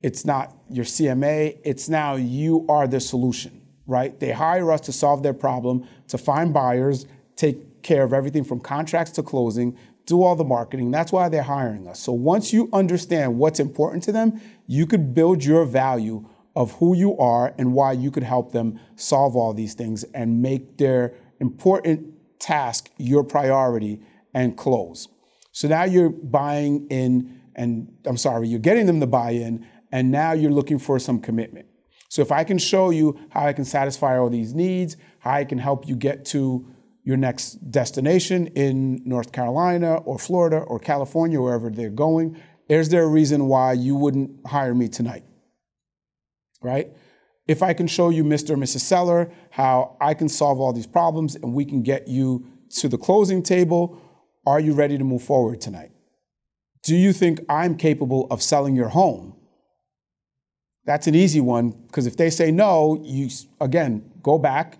[SPEAKER 1] It's not your CMA. It's now you are the solution, right? They hire us to solve their problem, to find buyers, take care of everything from contracts to closing, do all the marketing. That's why they're hiring us. So once you understand what's important to them, you could build your value of who you are and why you could help them solve all these things and make their important task your priority and close. So now you're buying in, you're getting them to buy in, and now you're looking for some commitment. So if I can show you how I can satisfy all these needs, how I can help you get to your next destination in North Carolina or Florida or California, wherever they're going, is there a reason why you wouldn't hire me tonight? Right? If I can show you, Mr. or Mrs. Seller, how I can solve all these problems and we can get you to the closing table, are you ready to move forward tonight? Do you think I'm capable of selling your home? That's an easy one, because if they say no, you, again, go back,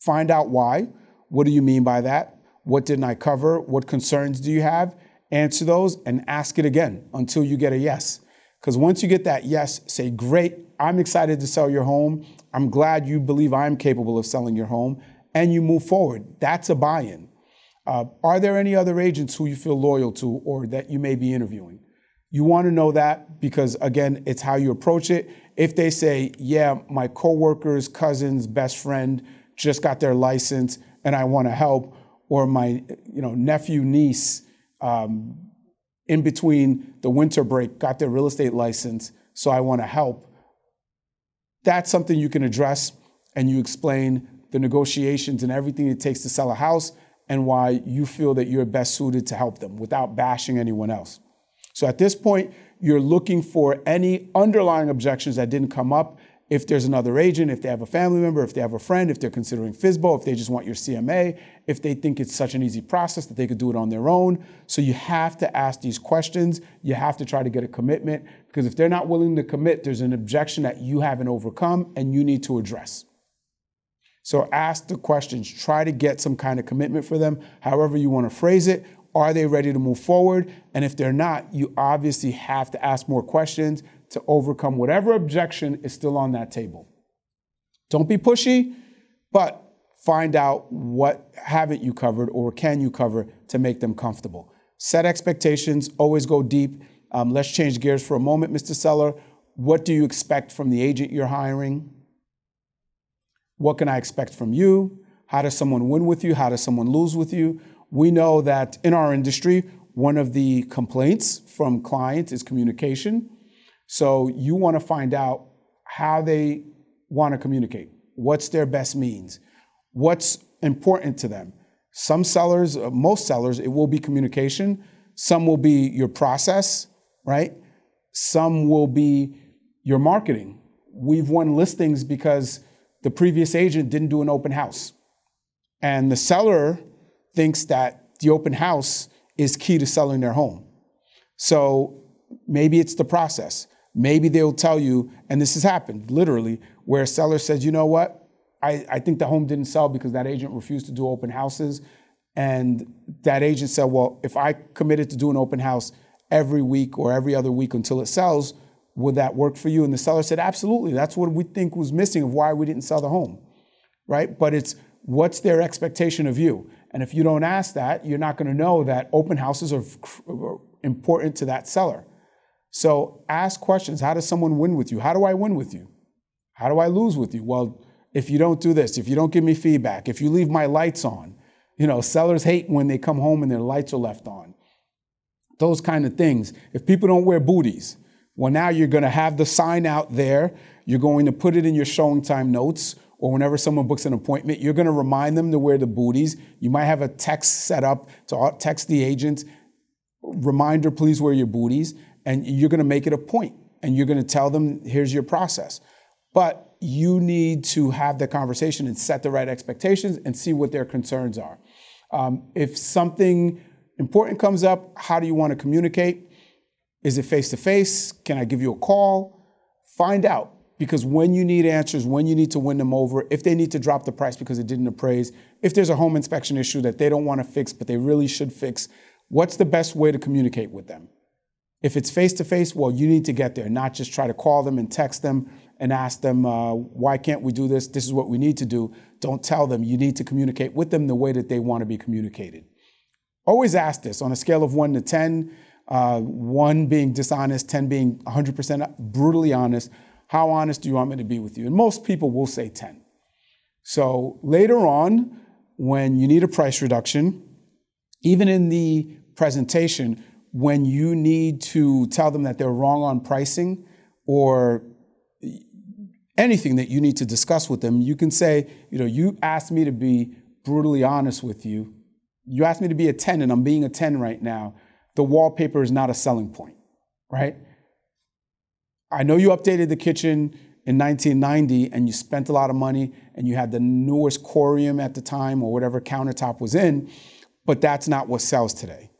[SPEAKER 1] find out why. What do you mean by that? What didn't I cover? What concerns do you have? Answer those and ask it again until you get a yes. Because once you get that yes, say, great, I'm excited to sell your home. I'm glad you believe I'm capable of selling your home, and you move forward. That's a buy-in. Are there any other agents who you feel loyal to or that you may be interviewing? You want to know that because, again, it's how you approach it. If they say, yeah, my coworker's cousin's best friend just got their license and I want to help, or my nephew, niece, in between the winter break got their real estate license, so I want to help. That's something you can address, and you explain the negotiations and everything it takes to sell a house and why you feel that you're best suited to help them without bashing anyone else. So at this point, you're looking for any underlying objections that didn't come up. If there's another agent, if they have a family member, if they have a friend, if they're considering FSBO, if they just want your CMA, if they think it's such an easy process that they could do it on their own. So you have to ask these questions. You have to try to get a commitment, because if they're not willing to commit, there's an objection that you haven't overcome and you need to address. So ask the questions. Try to get some kind of commitment for them, however you want to phrase it. Are they ready to move forward? And if they're not, you obviously have to ask more questions to overcome whatever objection is still on that table. Don't be pushy, but find out what haven't you covered or can you cover to make them comfortable. Set expectations, always go deep. Let's change gears for a moment, Mr. Seller. What do you expect from the agent you're hiring? What can I expect from you? How does someone win with you? How does someone lose with you? We know that in our industry, one of the complaints from clients is communication. So you want to find out how they want to communicate. What's their best means? What's important to them? Some sellers, most sellers, it will be communication. Some will be your process, right? Some will be your marketing. We've won listings because the previous agent didn't do an open house. And the seller thinks that the open house is key to selling their home. So maybe it's the process. Maybe they'll tell you, and this has happened literally, where a seller says, you know what? I think the home didn't sell because that agent refused to do open houses. And that agent said, well, if I committed to do an open house every week or every other week until it sells, would that work for you? And the seller said, absolutely. That's what we think was missing of why we didn't sell the home, right? But it's what's their expectation of you? And if you don't ask that, you're not going to know that open houses are important to that seller. So ask questions. How does someone win with you? How do I win with you? How do I lose with you? Well, if you don't do this, if you don't give me feedback, if you leave my lights on, sellers hate when they come home and their lights are left on. Those kind of things. If people don't wear booties, well, now you're going to have the sign out there. You're going to put it in your showing time notes, or whenever someone books an appointment, you're going to remind them to wear the booties. You might have a text set up to text the agent, reminder, please wear your booties. And you're going to make it a point, and you're going to tell them, here's your process. But you need to have the conversation and set the right expectations and see what their concerns are. If something important comes up, how do you want to communicate? Is it face-to-face? Can I give you a call? Find out, because when you need answers, when you need to win them over, if they need to drop the price because it didn't appraise, if there's a home inspection issue that they don't want to fix but they really should fix, what's the best way to communicate with them? If it's face-to-face, well, you need to get there, not just try to call them and text them and ask them, why can't we do this? This is what we need to do. Don't tell them. You need to communicate with them the way that they want to be communicated. Always ask this on a scale of 1 to 10, 1 being dishonest, 10 being 100% brutally honest. How honest do you want me to be with you? And most people will say 10. So later on, when you need a price reduction, even in the presentation, when you need to tell them that they're wrong on pricing or anything that you need to discuss with them, you can say, you asked me to be brutally honest with you. You asked me to be a 10 and I'm being a 10 right now. The wallpaper is not a selling point, right? I know you updated the kitchen in 1990 and you spent a lot of money and you had the newest corium at the time or whatever countertop was in, but that's not what sells today.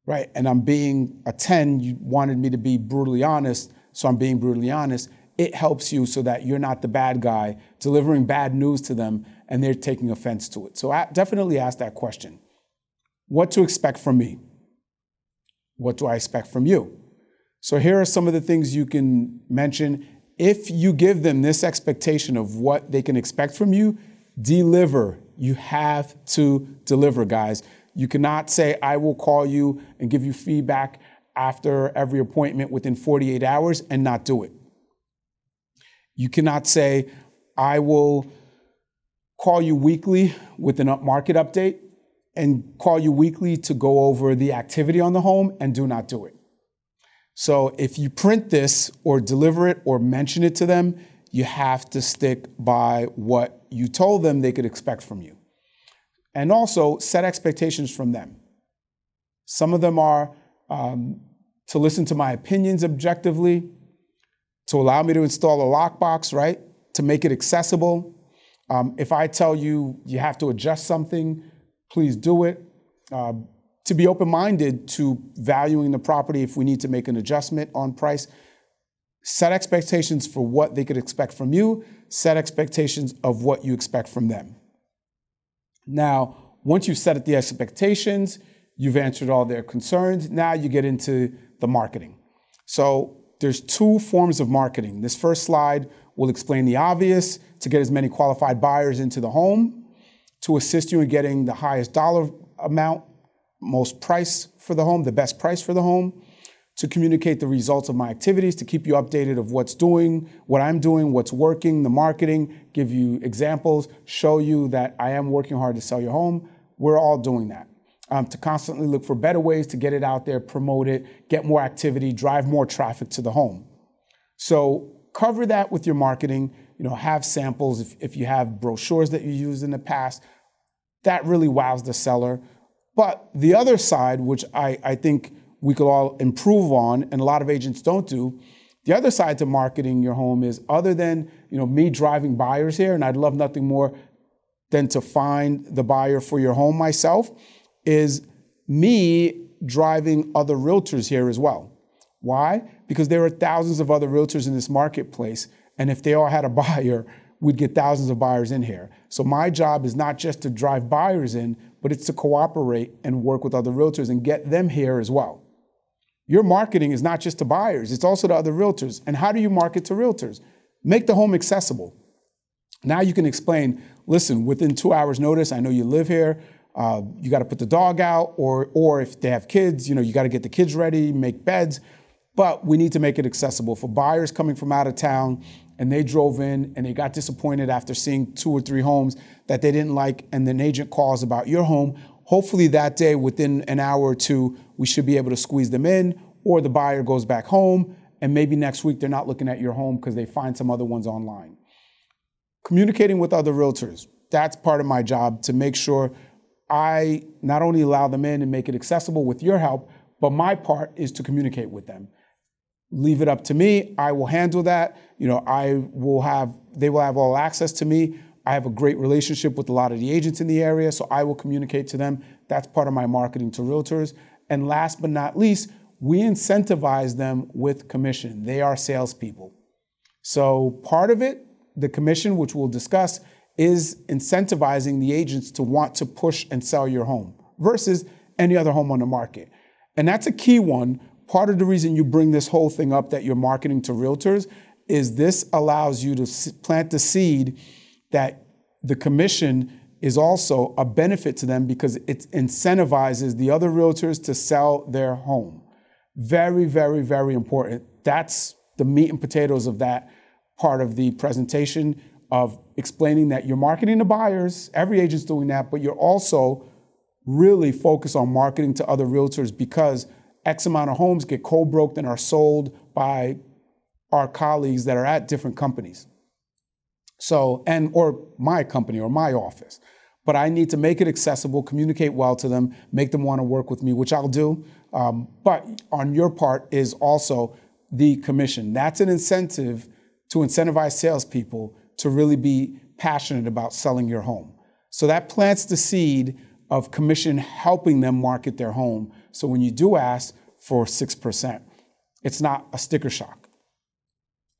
[SPEAKER 1] Right, and I'm being a 10, you wanted me to be brutally honest, so I'm being brutally honest. It helps you so that you're not the bad guy delivering bad news to them and they're taking offense to it. So definitely ask that question. What to expect from me? What do I expect from you? So here are some of the things you can mention. If you give them this expectation of what they can expect from you, deliver. You have to deliver, guys. You cannot say, I will call you and give you feedback after every appointment within 48 hours and not do it. You cannot say, I will call you weekly with an market update and call you weekly to go over the activity on the home and do not do it. So if you print this or deliver it or mention it to them, you have to stick by what you told them they could expect from you. And also set expectations from them. Some of them are to listen to my opinions objectively, to allow me to install a lockbox, right? To make it accessible. If I tell you you have to adjust something, please do it. To be open-minded to valuing the property if we need to make an adjustment on price. Set expectations for what they could expect from you. Set expectations of what you expect from them. Now, once you've set the expectations, you've answered all their concerns, now you get into the marketing. So there's 2 forms of marketing. This first slide will explain the obvious, to get as many qualified buyers into the home, to assist you in getting the highest dollar amount, most price for the home, the best price for the home, to communicate the results of my activities, to keep you updated of what's doing, what I'm doing, what's working, the marketing, give you examples, show you that I am working hard to sell your home. We're all doing that. To constantly look for better ways to get it out there, promote it, get more activity, drive more traffic to the home. So cover that with your marketing, have samples. If you have brochures that you used in the past, that really wows the seller. But the other side, which I think we could all improve on, and a lot of agents don't do. The other side to marketing your home is, other than me driving buyers here, and I'd love nothing more than to find the buyer for your home myself, is me driving other realtors here as well. Why? Because there are thousands of other realtors in this marketplace, and if they all had a buyer, we'd get thousands of buyers in here. So my job is not just to drive buyers in, but it's to cooperate and work with other realtors and get them here as well. Your marketing is not just to buyers, it's also to other realtors. And how do you market to realtors? Make the home accessible. Now you can explain, listen, within 2 hours notice, I know you live here, you got to put the dog out, or if they have kids, you got to get the kids ready, make beds, but we need to make it accessible for buyers coming from out of town and they drove in and they got disappointed after seeing 2 or 3 homes that they didn't like, and an agent calls about your home. Hopefully that day, within an hour or two, we should be able to squeeze them in, or the buyer goes back home, and maybe next week they're not looking at your home because they find some other ones online. Communicating with other realtors, that's part of my job, to make sure I not only allow them in and make it accessible with your help, but my part is to communicate with them. Leave it up to me. I will handle that. They will have all access to me. I have a great relationship with a lot of the agents in the area, so I will communicate to them. That's part of my marketing to realtors. And last but not least, we incentivize them with commission. They are salespeople. So part of it, the commission, which we'll discuss, is incentivizing the agents to want to push and sell your home versus any other home on the market. And that's a key one. Part of the reason you bring this whole thing up, that you're marketing to realtors, is this allows you to plant the seed that the commission is also a benefit to them because it incentivizes the other realtors to sell their home. Very, very, very important. That's the meat and potatoes of that part of the presentation, of explaining that you're marketing to buyers. Every agent's doing that, but you're also really focused on marketing to other realtors because X amount of homes get co-broked and are sold by our colleagues that are at different companies. Or my company or my office. But I need to make it accessible, communicate well to them, make them want to work with me, which I'll do. But on your part is also the commission. That's an incentive to incentivize salespeople to really be passionate about selling your home. So that plants the seed of commission helping them market their home. So when you do ask for 6%, it's not a sticker shock.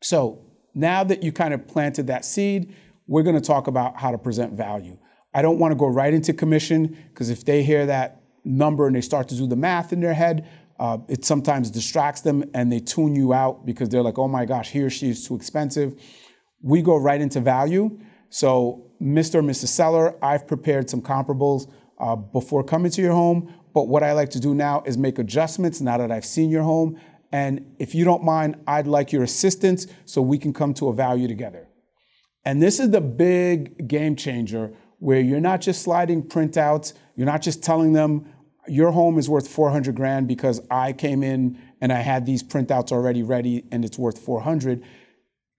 [SPEAKER 1] So now that you kind of planted that seed, we're going to talk about how to present value. I don't want to go right into commission because if they hear that number and they start to do the math in their head, it sometimes distracts them and they tune you out because they're like, oh my gosh, he or she is too expensive. We go right into value. So Mr. or Mrs. Seller, I've prepared some comparables before coming to your home. But what I like to do now is make adjustments now that I've seen your home. And if you don't mind, I'd like your assistance so we can come to a value together. And this is the big game changer where you're not just sliding printouts. You're not just telling them your home is worth 400 grand because I came in and I had these printouts already ready and it's worth 400.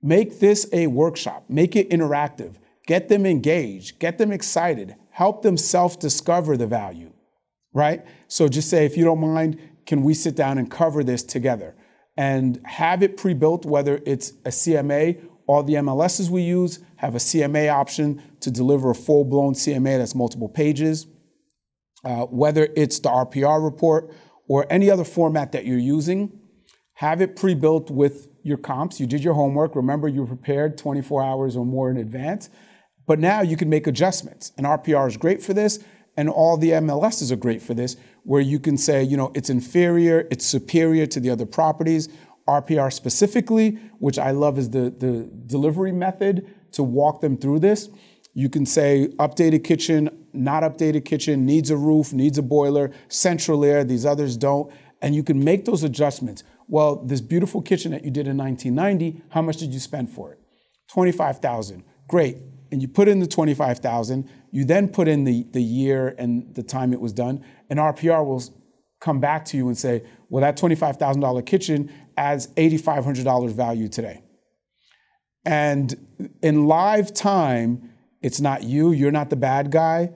[SPEAKER 1] Make this a workshop. Make it interactive. Get them engaged. Get them excited. Help them self-discover the value, right? So just say, if you don't mind, can we sit down and cover this together? And have it pre-built, whether it's a CMA. All the MLSs we use have a CMA option to deliver a full-blown CMA that's multiple pages. Whether it's the RPR report or any other format that you're using, have it pre-built with your comps. You did your homework. Remember, you were prepared 24 hours or more in advance. But now you can make adjustments. And RPR is great for this. And all the MLSs are great for this, where you can say, it's inferior, it's superior to the other properties. RPR specifically, which I love, is the delivery method to walk them through this. You can say updated kitchen, not updated kitchen, needs a roof, needs a boiler, central air, these others don't. And you can make those adjustments. Well, this beautiful kitchen that you did in 1990, how much did you spend for it? $25,000. Great. And you put in the $25,000. You then put in the year and the time it was done. And RPR will come back to you and say, well, that $25,000 kitchen adds $8,500 value today. And in live time, it's not you. You're not the bad guy.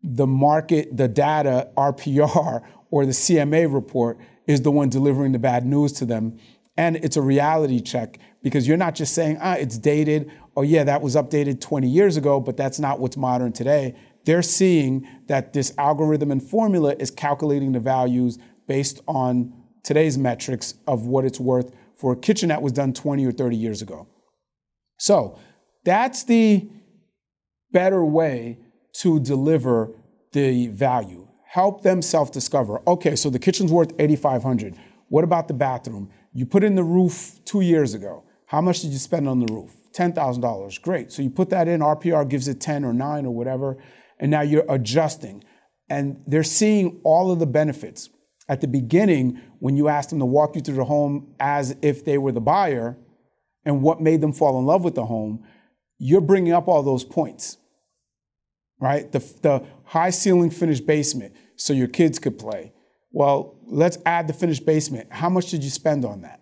[SPEAKER 1] The market, the data, RPR, or the CMA report is the one delivering the bad news to them. And it's a reality check because you're not just saying, it's dated. Oh yeah, that was updated 20 years ago, but that's not what's modern today. They're seeing that this algorithm and formula is calculating the values based on today's metrics of what it's worth for a kitchen that was done 20 or 30 years ago. So that's the better way to deliver the value. Help them self-discover. Okay, so the kitchen's worth $8,500. What about the bathroom? You put in the roof 2 years ago. How much did you spend on the roof? $10,000. Great. So you put that in, RPR gives it 10 or 9 or whatever, and now you're adjusting. And they're seeing all of the benefits. At the beginning, when you asked them to walk you through the home as if they were the buyer and what made them fall in love with the home, you're bringing up all those points, right? The high ceiling finished basement so your kids could play. Well, let's add the finished basement. How much did you spend on that?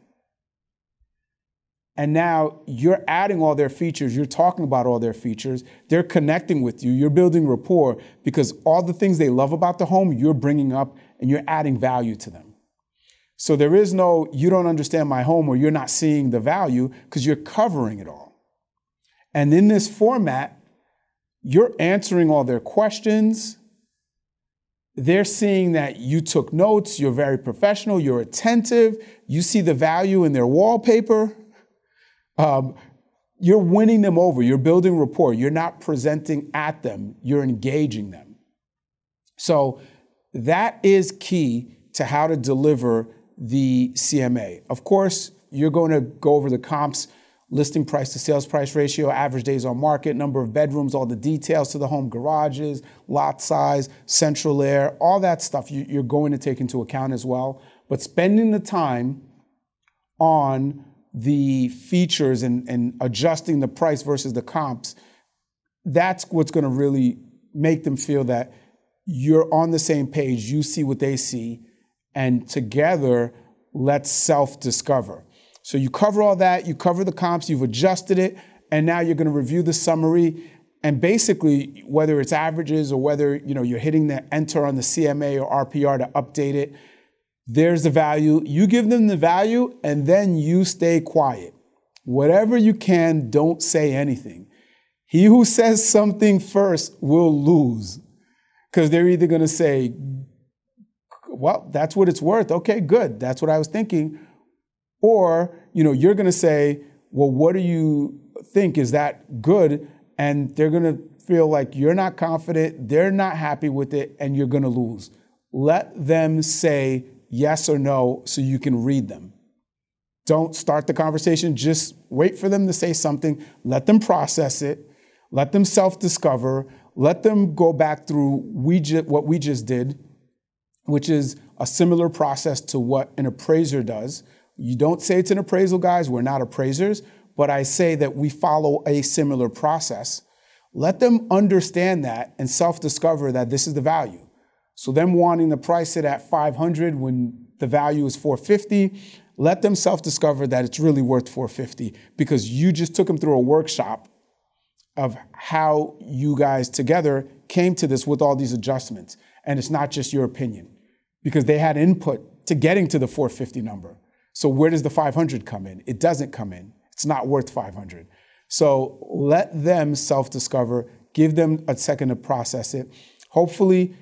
[SPEAKER 1] And now you're adding all their features. You're talking about all their features. They're connecting with you. You're building rapport because all the things they love about the home, you're bringing up and you're adding value to them. So there is no, you don't understand my home or you're not seeing the value because you're covering it all. And in this format, you're answering all their questions. They're seeing that you took notes, you're very professional, you're attentive, you see the value in their wallpaper. You're winning them over, you're building rapport, you're not presenting at them, you're engaging them. So that is key to how to deliver the CMA. Of course, you're going to go over the comps, listing price to sales price ratio, average days on market, number of bedrooms, all the details to the home, garages, lot size, central air, all that stuff you're going to take into account as well. But spending the time on the features and adjusting the price versus the comps, that's what's going to really make them feel that you're on the same page, you see what they see, and together, let's self-discover. So you cover all that, you cover the comps, you've adjusted it, and now you're going to review the summary. And basically, whether it's averages or whether you're hitting the enter on the CMA or RPR to update it, there's the value. You give them the value, and then you stay quiet. Whatever you can, don't say anything. He who says something first will lose, because they're either going to say, well, that's what it's worth. Okay, good. That's what I was thinking. Or, you're going to say, well, what do you think? Is that good? And they're going to feel like you're not confident, they're not happy with it, and you're going to lose. Let them say yes or no so you can read them. Don't start the conversation. Just wait for them to say something. Let them process it. Let them self-discover. Let them go back through what we just did, which is a similar process to what an appraiser does. You don't say it's an appraisal, guys. We're not appraisers, but I say that we follow a similar process. Let them understand that and self-discover that this is the value. So them wanting to price it at $500 when the value is $450, let them self-discover that it's really worth $450 because you just took them through a workshop of how you guys together came to this with all these adjustments. And it's not just your opinion because they had input to getting to the $450 number. So where does the $500 come in? It doesn't come in. It's not worth $500. So let them self-discover, give them a second to process it. Hopefully,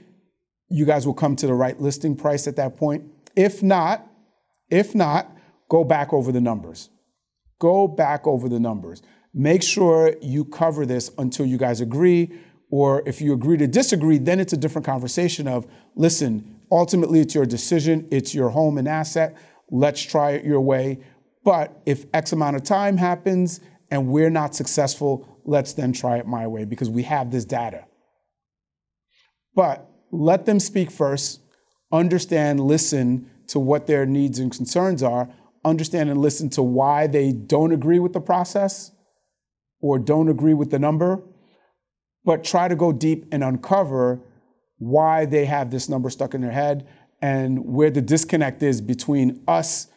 [SPEAKER 1] you guys will come to the right listing price at that point. If not, go back over the numbers. Go back over the numbers. Make sure you cover this until you guys agree, or if you agree to disagree, then it's a different conversation of, listen, ultimately it's your decision, it's your home and asset, let's try it your way. But if X amount of time happens and we're not successful, let's then try it my way because we have this data. But let them speak first, understand, listen to what their needs and concerns are, understand and listen to why they don't agree with the process or don't agree with the number, but try to go deep and uncover why they have this number stuck in their head and where the disconnect is between us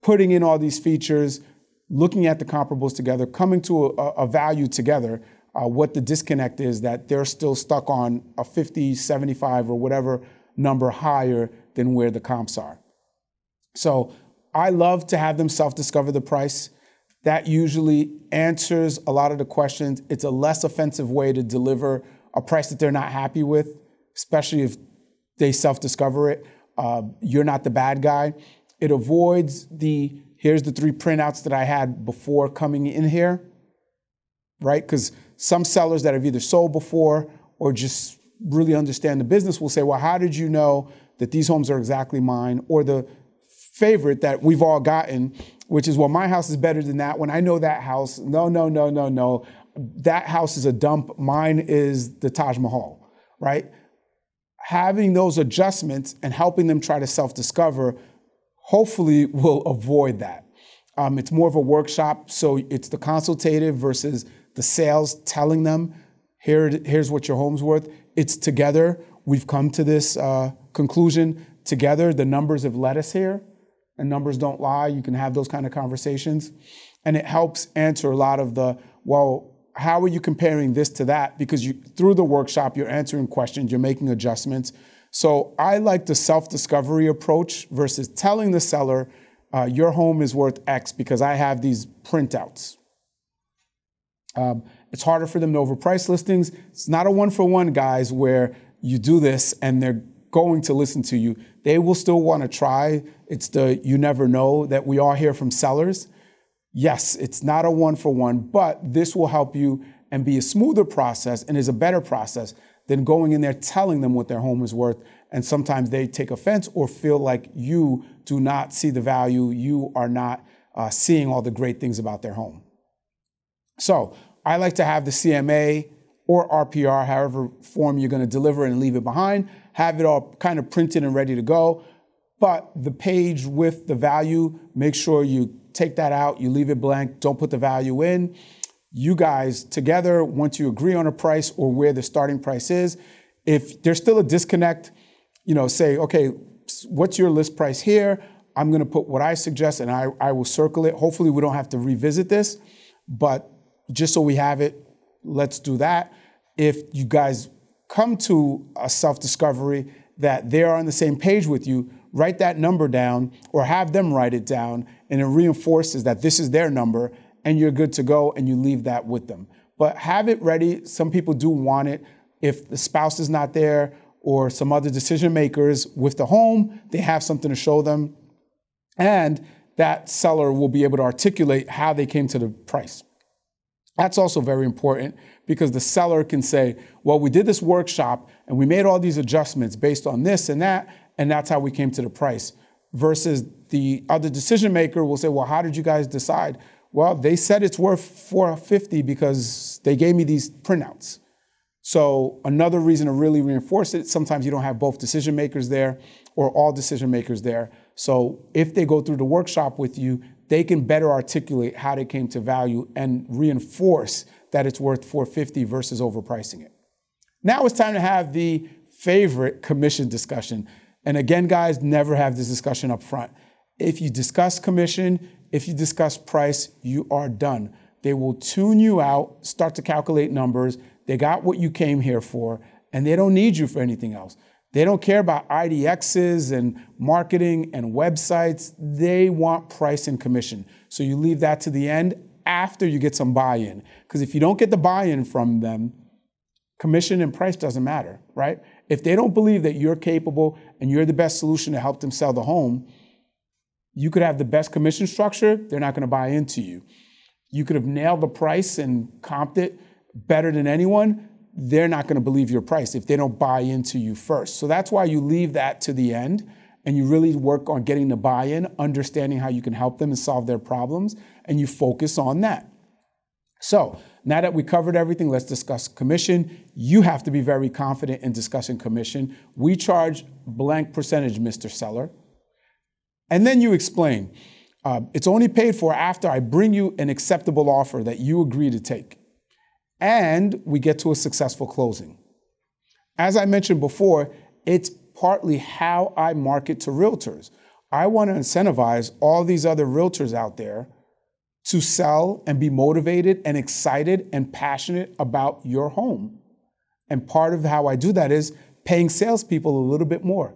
[SPEAKER 1] putting in all these features, looking at the comparables together, coming to a value together, what the disconnect is that they're still stuck on a 50, 75 or whatever number higher than where the comps are. So I love to have them self-discover the price. That usually answers a lot of the questions. It's a less offensive way to deliver a price that they're not happy with, especially if they self-discover it. You're not the bad guy. It avoids here's the 3 printouts that I had before coming in here, right? Because some sellers that have either sold before or just really understand the business will say, well, how did you know that these homes are exactly mine? Or the favorite that we've all gotten, which is, well, my house is better than that one. I know that house. No, no, no, no, no. That house is a dump. Mine is the Taj Mahal, right? Having those adjustments and helping them try to self-discover hopefully will avoid that. It's more of a workshop, so it's the consultative versus the sales telling them, here's what your home's worth. It's together. We've come to this conclusion together. The numbers have led us here, and numbers don't lie. You can have those kind of conversations. And it helps answer a lot of the, well, how are you comparing this to that? Because through the workshop, you're answering questions, you're making adjustments. So I like the self-discovery approach versus telling the seller, your home is worth X because I have these printouts. It's harder for them to overprice listings. It's not a one-for-one, guys, where you do this and they're going to listen to you. They will still want to try. It's the you never know that we all hear from sellers. Yes, it's not a one-for-one, but this will help you and be a smoother process and is a better process than going in there telling them what their home is worth. And sometimes they take offense or feel like you do not see the value. You are not seeing all the great things about their home. So I like to have the CMA or RPR, however form you're going to deliver and leave it behind, have it all kind of printed and ready to go. But the page with the value, make sure you take that out, you leave it blank, don't put the value in. You guys together, once you agree on a price or where the starting price is, if there's still a disconnect, say, okay, what's your list price here? I'm going to put what I suggest and I will circle it. Hopefully we don't have to revisit this, but just so we have it, let's do that. If you guys come to a self-discovery that they're on the same page with you, write that number down or have them write it down, and it reinforces that this is their number and you're good to go, and you leave that with them. But have it ready. Some people do want it. If the spouse is not there or some other decision makers with the home, they have something to show them. And that seller will be able to articulate how they came to the price. That's also very important because the seller can say, well, we did this workshop and we made all these adjustments based on this and that's how we came to the price. Versus the other decision maker will say, well, how did you guys decide? Well, they said it's worth $450 because they gave me these printouts. So another reason to really reinforce it, sometimes you don't have both decision makers there or all decision makers there. So if they go through the workshop with you, they can better articulate how they came to value and reinforce that it's worth $450 versus overpricing it. Now it's time to have the favorite commission discussion. And again, guys, never have this discussion up front. If you discuss commission, if you discuss price, you are done. They will tune you out, start to calculate numbers. They got what you came here for, and they don't need you for anything else. They don't care about IDXs and marketing and websites. They want price and commission. So you leave that to the end after you get some buy-in. Because if you don't get the buy-in from them, commission and price doesn't matter, right? If they don't believe that you're capable and you're the best solution to help them sell the home, you could have the best commission structure, they're not going to buy into you. You could have nailed the price and comped it better than anyone, they're not going to believe your price if they don't buy into you first. So that's why you leave that to the end and you really work on getting the buy-in, understanding how you can help them and solve their problems, and you focus on that. So now that we covered everything, let's discuss commission. You have to be very confident in discussing commission. We charge blank percentage, Mr. Seller. And then you explain, it's only paid for after I bring you an acceptable offer that you agree to take. And we get to a successful closing. As I mentioned before, it's partly how I market to realtors. I want to incentivize all these other realtors out there to sell and be motivated and excited and passionate about your home. And part of how I do that is paying salespeople a little bit more,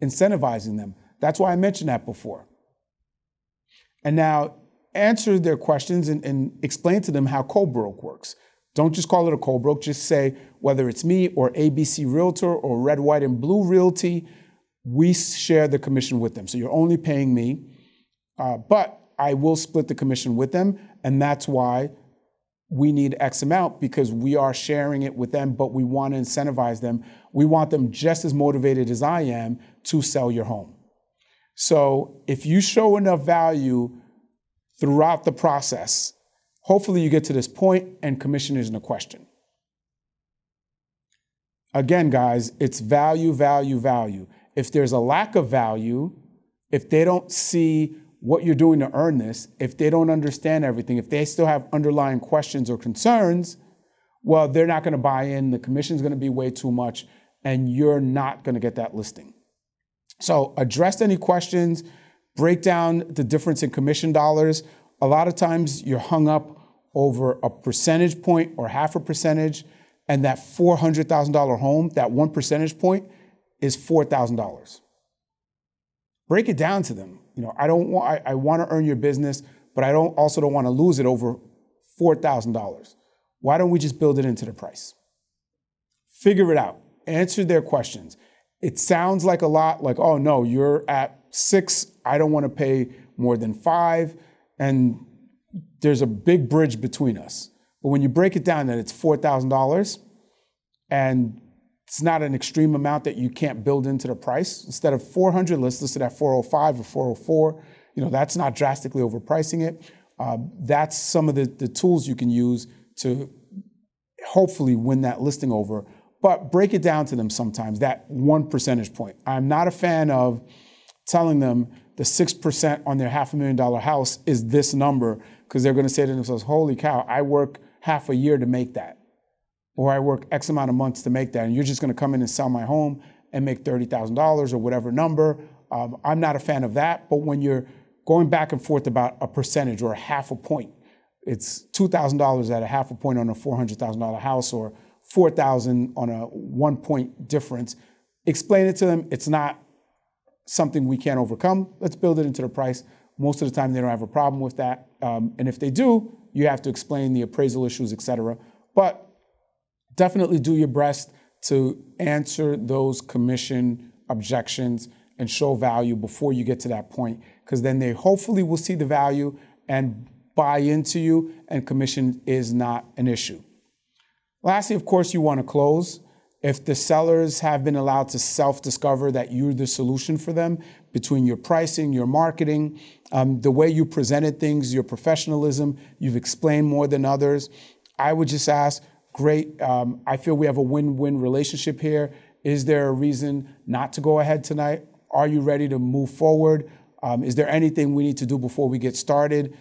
[SPEAKER 1] incentivizing them. That's why I mentioned that before. And now answer their questions and explain to them how co-broke works. Don't just call it a co-broke, just say whether it's me or ABC Realtor or Red, White, and Blue Realty, we share the commission with them. So you're only paying me, but I will split the commission with them, and that's why we need X amount because we are sharing it with them, but we want to incentivize them. We want them just as motivated as I am to sell your home. So if you show enough value throughout the process, hopefully you get to this point and commission isn't a question. Again, guys, it's value, value, value. If there's a lack of value, if they don't see what you're doing to earn this, if they don't understand everything, if they still have underlying questions or concerns, well, they're not going to buy in. The commission's going to be way too much, and you're not going to get that listing. So address any questions, break down the difference in commission dollars. A lot of times you're hung up over a percentage point or half a percentage, and that $400,000 home, that 1 percentage point is $4,000. Break it down to them. I want to earn your business, but I also don't want to lose it over $4,000. Why don't we just build it into the price? Figure it out. Answer their questions. It sounds like a lot, like, oh no, you're at 6, I don't want to pay more than 5, and there's a big bridge between us. But when you break it down that it's $4,000 and it's not an extreme amount that you can't build into the price. Instead of 400, let's list it at 405 or 404. That's not drastically overpricing it. That's some of the tools you can use to hopefully win that listing over. But break it down to them sometimes, that 1 percentage point. I'm not a fan of telling them the 6% on their $500,000 house is this number, because they're going to say to themselves, holy cow, I work half a year to make that. Or I work X amount of months to make that, and you're just going to come in and sell my home and make $30,000 or whatever number. I'm not a fan of that, but when you're going back and forth about a percentage or a half a point, it's $2,000 at a half a point on a $400,000 house, or $4,000 on a 1 point difference. Explain it to them. It's not something we can't overcome. Let's build it into the price. Most of the time, they don't have a problem with that. And if they do, you have to explain the appraisal issues, et cetera. But definitely do your best to answer those commission objections and show value before you get to that point, because then they hopefully will see the value and buy into you, and commission is not an issue. Lastly, of course, you want to close. If the sellers have been allowed to self-discover that you're the solution for them between your pricing, your marketing, the way you presented things, your professionalism, you've explained more than others, I would just ask, great, I feel we have a win-win relationship here. Is there a reason not to go ahead tonight? Are you ready to move forward? Is there anything we need to do before we get started?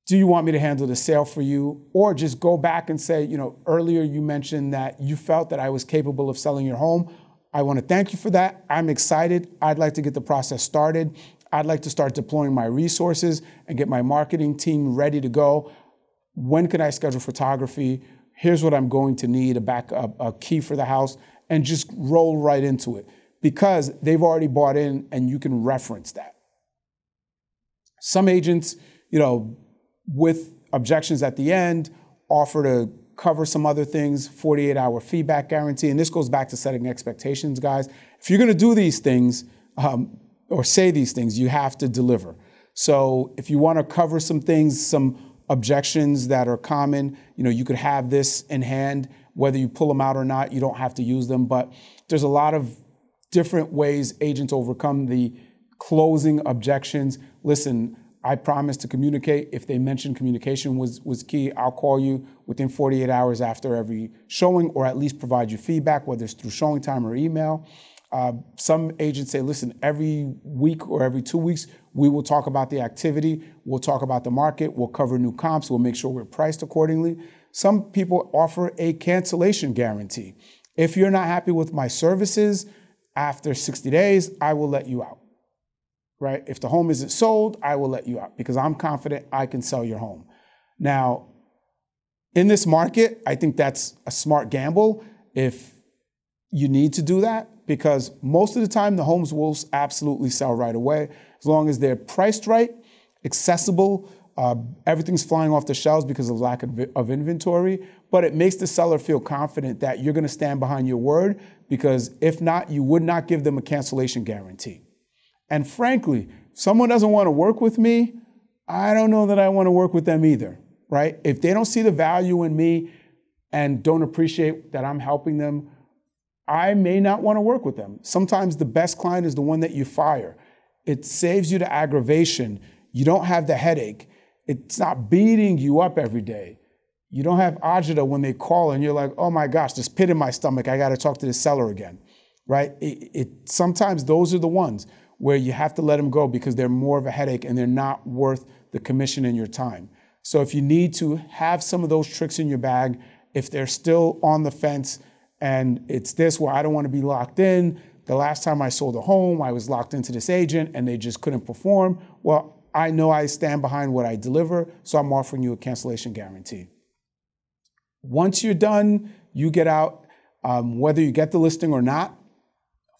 [SPEAKER 1] Do you want me to handle the sale for you? Or just go back and say, earlier you mentioned that you felt that I was capable of selling your home. I want to thank you for that. I'm excited. I'd like to get the process started. I'd like to start deploying my resources and get my marketing team ready to go. When can I schedule photography? Here's what I'm going to need, a key for the house, and just roll right into it, because they've already bought in and you can reference that. Some agents, with objections at the end, offer to cover some other things, 48-hour feedback guarantee. And this goes back to setting expectations, guys. If you're going to do these things or say these things, you have to deliver. So if you want to cover some things, some objections that are common, you could have this in hand. Whether you pull them out or not, you don't have to use them. But there's a lot of different ways agents overcome the closing objections. Listen, I promise to communicate. If they mention communication was key, I'll call you within 48 hours after every showing, or at least provide you feedback, whether it's through showing time or email. Some agents say, listen, every week or every 2 weeks, we will talk about the activity. We'll talk about the market. We'll cover new comps. We'll make sure we're priced accordingly. Some people offer a cancellation guarantee. If you're not happy with my services, after 60 days, I will let you out. Right? If the home isn't sold, I will let you out, because I'm confident I can sell your home. Now, in this market, I think that's a smart gamble if you need to do that, because most of the time the homes will absolutely sell right away, as long as they're priced right, accessible, everything's flying off the shelves because of lack of inventory, but it makes the seller feel confident that you're going to stand behind your word, because if not, you would not give them a cancellation guarantee. And frankly, if someone doesn't want to work with me, I don't know that I want to work with them either. right? If they don't see the value in me and don't appreciate that I'm helping them, I may not want to work with them. Sometimes the best client is the one that you fire. It saves you the aggravation. You don't have the headache. It's not beating you up every day. You don't have agita when they call and you're like, oh my gosh, this pit in my stomach, I got to talk to the seller again, right? Sometimes those are the ones where you have to let them go because they're more of a headache and they're not worth the commission and your time. So if you need to have some of those tricks in your bag, if they're still on the fence and it's this where I don't want to be locked in, the last time I sold a home, I was locked into this agent and they just couldn't perform. Well, I know I stand behind what I deliver, so I'm offering you a cancellation guarantee. Once you're done, you get out, whether you get the listing or not,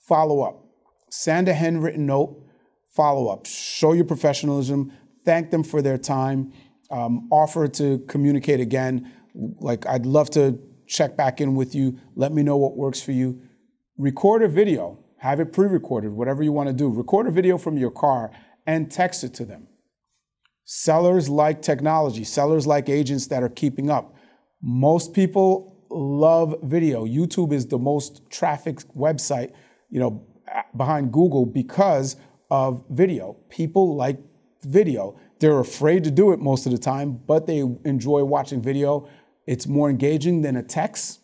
[SPEAKER 1] follow up. Send a handwritten note, follow up. Show your professionalism, thank them for their time, offer to communicate again. Like, I'd love to check back in with you, let me know what works for you. Record a video, have it pre-recorded, whatever you want to do. Record a video from your car and text it to them. Sellers like technology. Sellers like agents that are keeping up. Most people love video. YouTube is the most trafficked website, behind Google because of video. People like video. They're afraid to do it most of the time, but they enjoy watching video. It's more engaging than a text.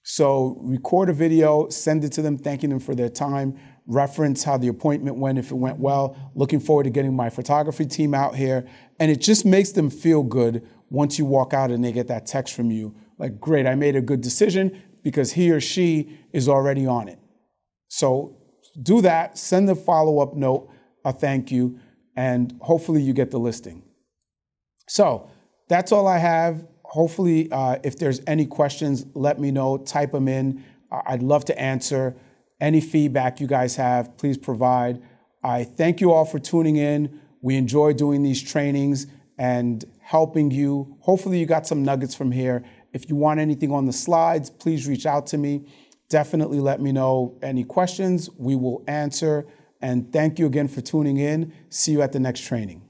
[SPEAKER 1] So record a video, send it to them, thanking them for their time, reference how the appointment went, if it went well, looking forward to getting my photography team out here. And it just makes them feel good once you walk out and they get that text from you, like, great, I made a good decision because he or she is already on it. So do that, send a follow-up note, a thank you, and hopefully you get the listing. So that's all I have. Hopefully, if there's any questions, let me know, type them in. I'd love to answer. Any feedback you guys have, please provide. I thank you all for tuning in. We enjoy doing these trainings and helping you. Hopefully you got some nuggets from here. If you want anything on the slides, please reach out to me. Definitely let me know any questions. We will answer. And thank you again for tuning in. See you at the next training.